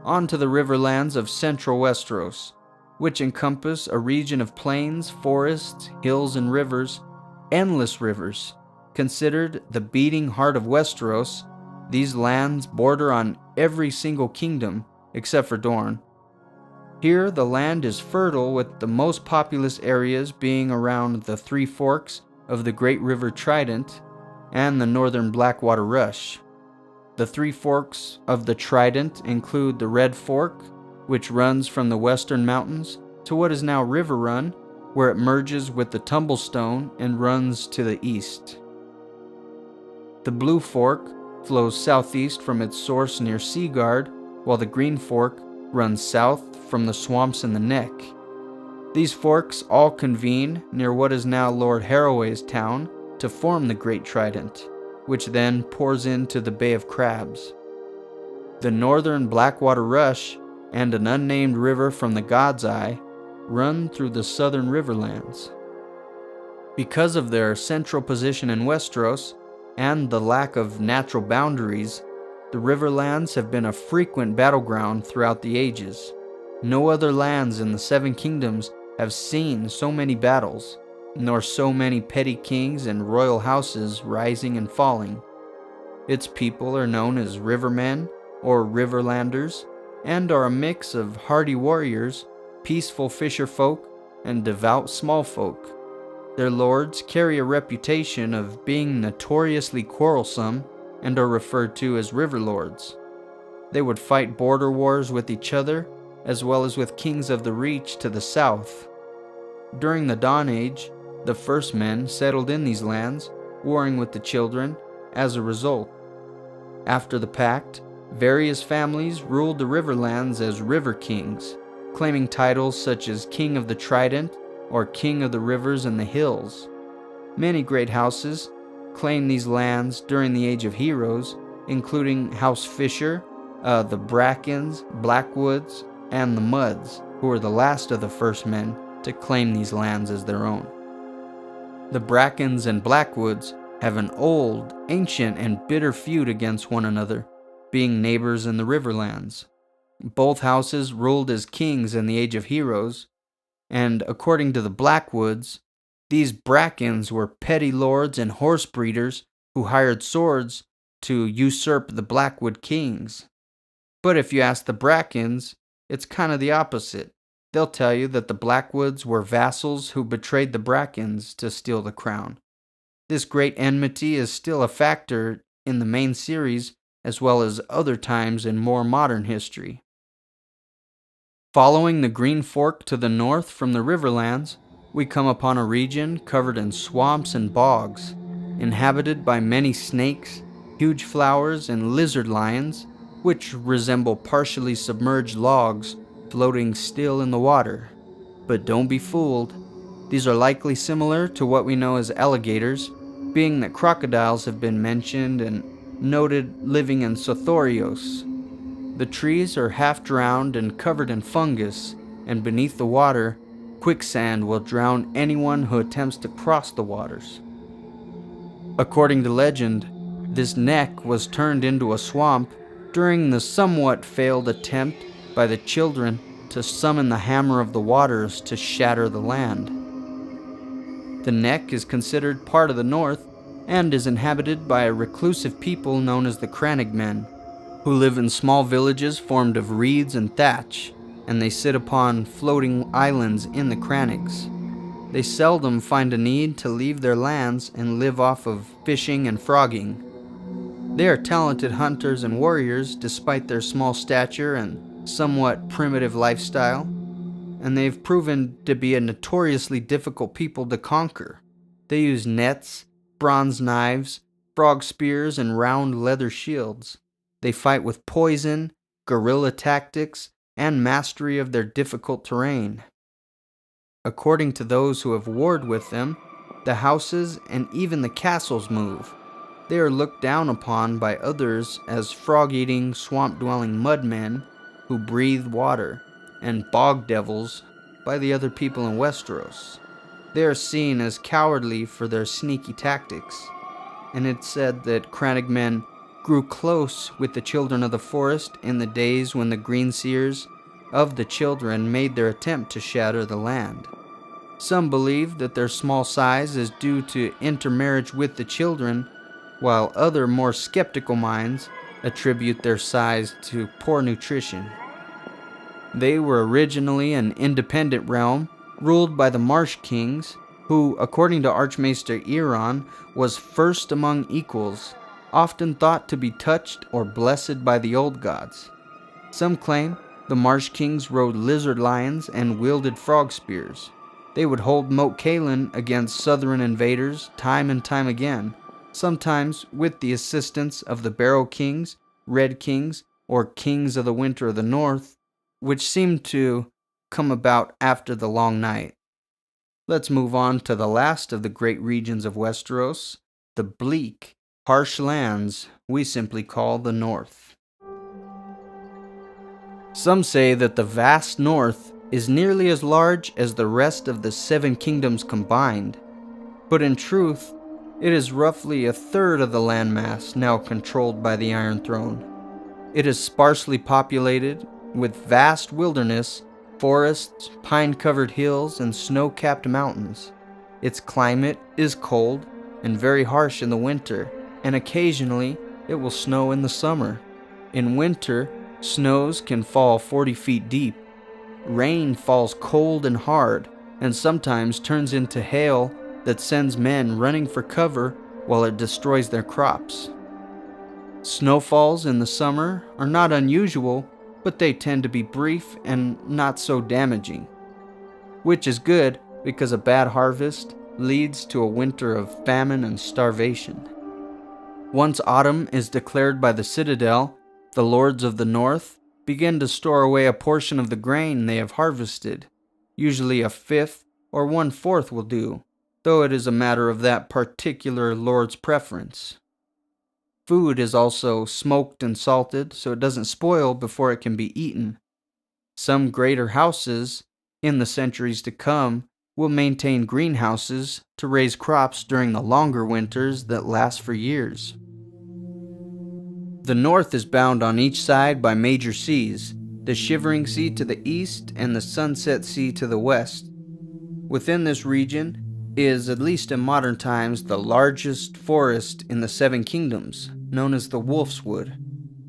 S1: On to the riverlands of central Westeros, which encompass a region of plains, forests, hills, and rivers, endless rivers. Considered the beating heart of Westeros, these lands border on every single kingdom, except for Dorne. Here, the land is fertile, with the most populous areas being around the Three Forks of the Great River Trident and the northern Blackwater Rush. The Three Forks of the Trident include the Red Fork, which runs from the western mountains to what is now River Run, where it merges with the Tumblestone and runs to the east. The Blue Fork flows southeast from its source near Seaguard, while the Green Fork runs south from the swamps in the Neck. These forks all convene near what is now Lord Harroway's town to form the Great Trident, which then pours into the Bay of Crabs. The northern Blackwater Rush and an unnamed river from the God's Eye run through the southern Riverlands. Because of their central position in Westeros and the lack of natural boundaries, the Riverlands have been a frequent battleground throughout the ages. No other lands in the Seven Kingdoms have seen so many battles, nor so many petty kings and royal houses rising and falling. Its people are known as Rivermen or Riverlanders, and are a mix of hardy warriors, peaceful fisher folk, and devout smallfolk. Their lords carry a reputation of being notoriously quarrelsome and are referred to as river lords. They would fight border wars with each other, as well as with kings of the Reach to the south. During the Dawn Age, the First Men settled in these lands, warring with the Children as a result. After the Pact, various families ruled the Riverlands as River Kings, claiming titles such as King of the Trident or King of the Rivers and the Hills. Many great houses claimed these lands during the Age of Heroes, including House Fisher, the Brackens, Blackwoods, and the Mudds, who were the last of the first men to claim these lands as their own. The Brackens and Blackwoods have an old, ancient, and bitter feud against one another, being neighbors in the Riverlands. Both houses ruled as kings in the Age of Heroes, and according to the Blackwoods, these Brackens were petty lords and horse breeders who hired swords to usurp the Blackwood kings. But if you ask the Brackens, it's kind of the opposite. They'll tell you that the Blackwoods were vassals who betrayed the Brackens to steal the crown. This great enmity is still a factor in the main series as well as other times in more modern history. Following the Green Fork to the north from the Riverlands, we come upon a region covered in swamps and bogs, inhabited by many snakes, huge flowers, and lizard lions, which resemble partially submerged logs floating still in the water. But don't be fooled. These are likely similar to what we know as alligators, being that crocodiles have been mentioned and noted living in Sothorios. The trees are half drowned and covered in fungus, and beneath the water, quicksand will drown anyone who attempts to cross the waters. According to legend, this neck was turned into a swamp during the somewhat failed attempt by the children to summon the hammer of the waters to shatter the land. The neck is considered part of the north and is inhabited by a reclusive people known as the Crannogmen, who live in small villages formed of reeds and thatch, and they sit upon floating islands in the crannigs. They seldom find a need to leave their lands and live off of fishing and frogging. They are talented hunters and warriors despite their small stature and somewhat primitive lifestyle, and they've proven to be a notoriously difficult people to conquer. They use nets, bronze knives, frog spears, and round leather shields. They fight with poison, guerrilla tactics, and mastery of their difficult terrain. According to those who have warred with them, the houses and even the castles move. They are looked down upon by others as frog-eating, swamp-dwelling mudmen who breathe water, and bog devils by the other people in Westeros. They are seen as cowardly for their sneaky tactics, and it's said that Crannogmen grew close with the children of the forest in the days when the Greenseers of the children made their attempt to shatter the land. Some believe that their small size is due to intermarriage with the children, while other more skeptical minds attribute their size to poor nutrition. They were originally an independent realm ruled by the Marsh Kings, who, according to Archmaester Euron, was first among equals, often thought to be touched or blessed by the old gods. Some claim the Marsh Kings rode lizard lions and wielded frog spears. They would hold Moat Cailin against southern invaders time and time again, sometimes with the assistance of the Barrow Kings, Red Kings, or Kings of the Winter of the North, which seemed to come about after the Long Night. Let's move on to the last of the great regions of Westeros, the bleak, harsh lands we simply call the North. Some say that the vast North is nearly as large as the rest of the Seven Kingdoms combined, but in truth, it is roughly a third of the landmass now controlled by the Iron Throne. It is sparsely populated with vast wilderness, forests, pine-covered hills, and snow-capped mountains. Its climate is cold and very harsh in the winter, and occasionally it will snow in the summer. In winter, snows can fall 40 feet deep. Rain falls cold and hard, and sometimes turns into hail that sends men running for cover while it destroys their crops. Snowfalls in the summer are not unusual, but they tend to be brief and not so damaging, which is good because a bad harvest leads to a winter of famine and starvation. Once autumn is declared by the Citadel, the Lords of the North begin to store away a portion of the grain they have harvested. Usually a fifth or 1/4 will do, though it is a matter of that particular lord's preference. Food is also smoked and salted so it doesn't spoil before it can be eaten. Some greater houses, in the centuries to come, will maintain greenhouses to raise crops during the longer winters that last for years. The north is bound on each side by major seas, the Shivering Sea to the east and the Sunset Sea to the west. Within this region is, at least in modern times, the largest forest in the Seven Kingdoms, known as the Wolf's Wood,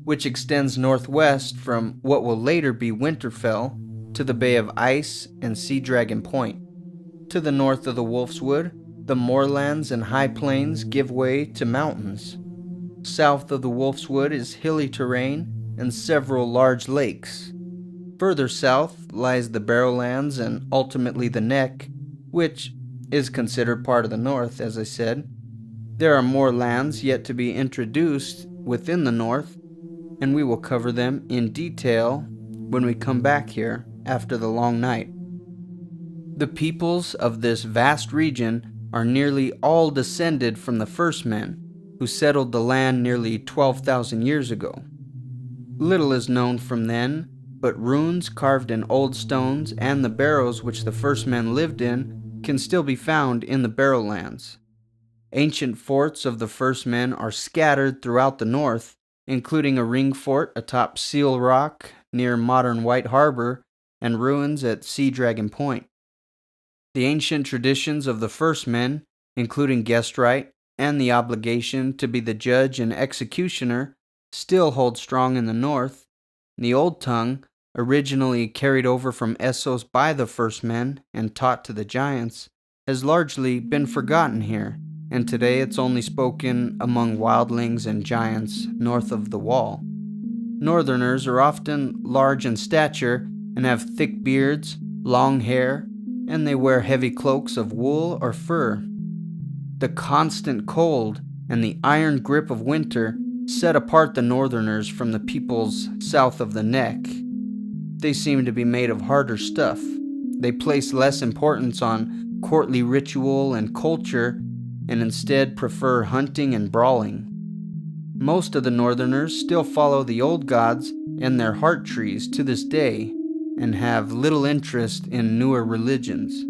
S1: which extends northwest from what will later be Winterfell to the Bay of Ice and Sea Dragon Point. To the north of the Wolf's Wood, the moorlands and high plains give way to mountains. South of the Wolf's Wood is hilly terrain and several large lakes. Further south lies the Barrowlands and ultimately the Neck, which is considered part of the north, as I said. There are more lands yet to be introduced within the north, and we will cover them in detail when we come back here after the long night. The peoples of this vast region are nearly all descended from the first men, who settled the land nearly 12,000 years ago. Little is known from then, but runes carved in old stones and the barrows which the first men lived in can still be found in the Barrowlands. Ancient forts of the first men are scattered throughout the north, including a ring fort atop Seal Rock near modern White Harbor and ruins at Sea Dragon Point. The ancient traditions of the first men, including guest right and the obligation to be the judge and executioner, still hold strong in the north. The old tongue, originally carried over from Essos by the first men and taught to the giants, has largely been forgotten here, and today it's only spoken among wildlings and giants north of the wall. Northerners are often large in stature and have thick beards, long hair, and they wear heavy cloaks of wool or fur. The constant cold and the iron grip of winter set apart the Northerners from the peoples south of the Neck. They seem to be made of harder stuff. They place less importance on courtly ritual and culture and instead prefer hunting and brawling. Most of the Northerners still follow the old gods and their heart trees to this day and have little interest in newer religions.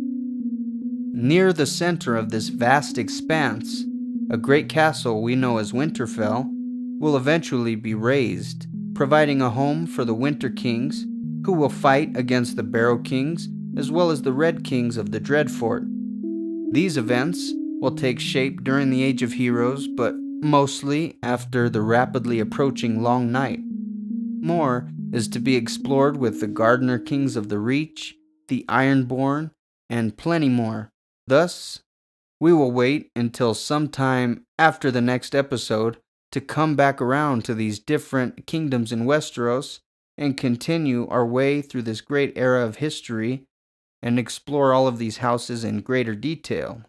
S1: Near the center of this vast expanse, a great castle we know as Winterfell will eventually be raised, providing a home for the Winter Kings, who will fight against the Barrow Kings as well as the Red Kings of the Dreadfort. These events will take shape during the Age of Heroes, but mostly after the rapidly approaching Long Night. More is to be explored with the Gardener Kings of the Reach, the Ironborn, and plenty more. Thus, we will wait until sometime after the next episode to come back around to these different kingdoms in Westeros and continue our way through this great era of history and explore all of these houses in greater detail.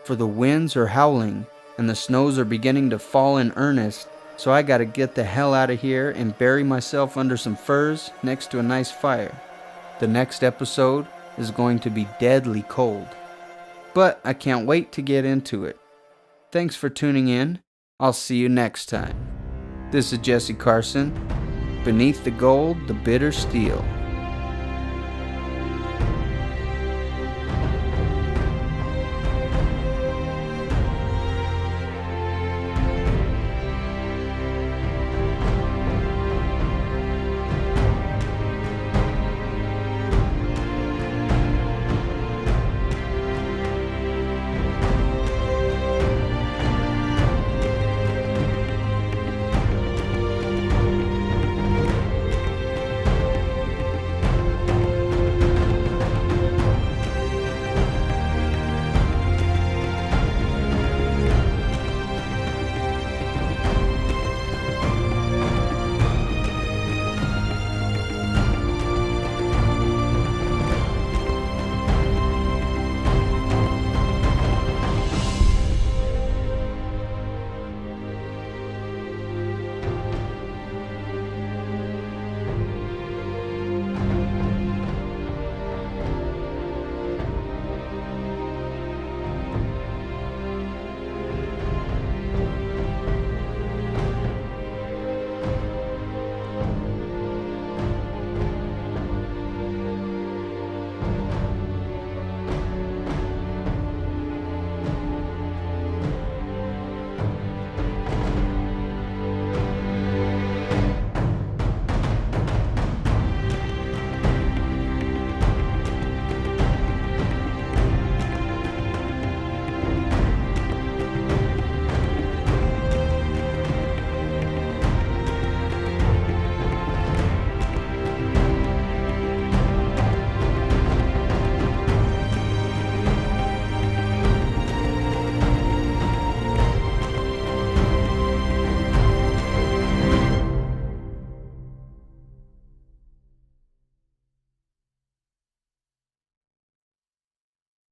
S1: For the winds are howling and the snows are beginning to fall in earnest, so I gotta get the hell out of here and bury myself under some furs next to a nice fire. The next episode is going to be deadly cold, but I can't wait to get into it. Thanks for tuning in. I'll see you next time. This is Jesse Carson. Beneath the gold, the bitter steel.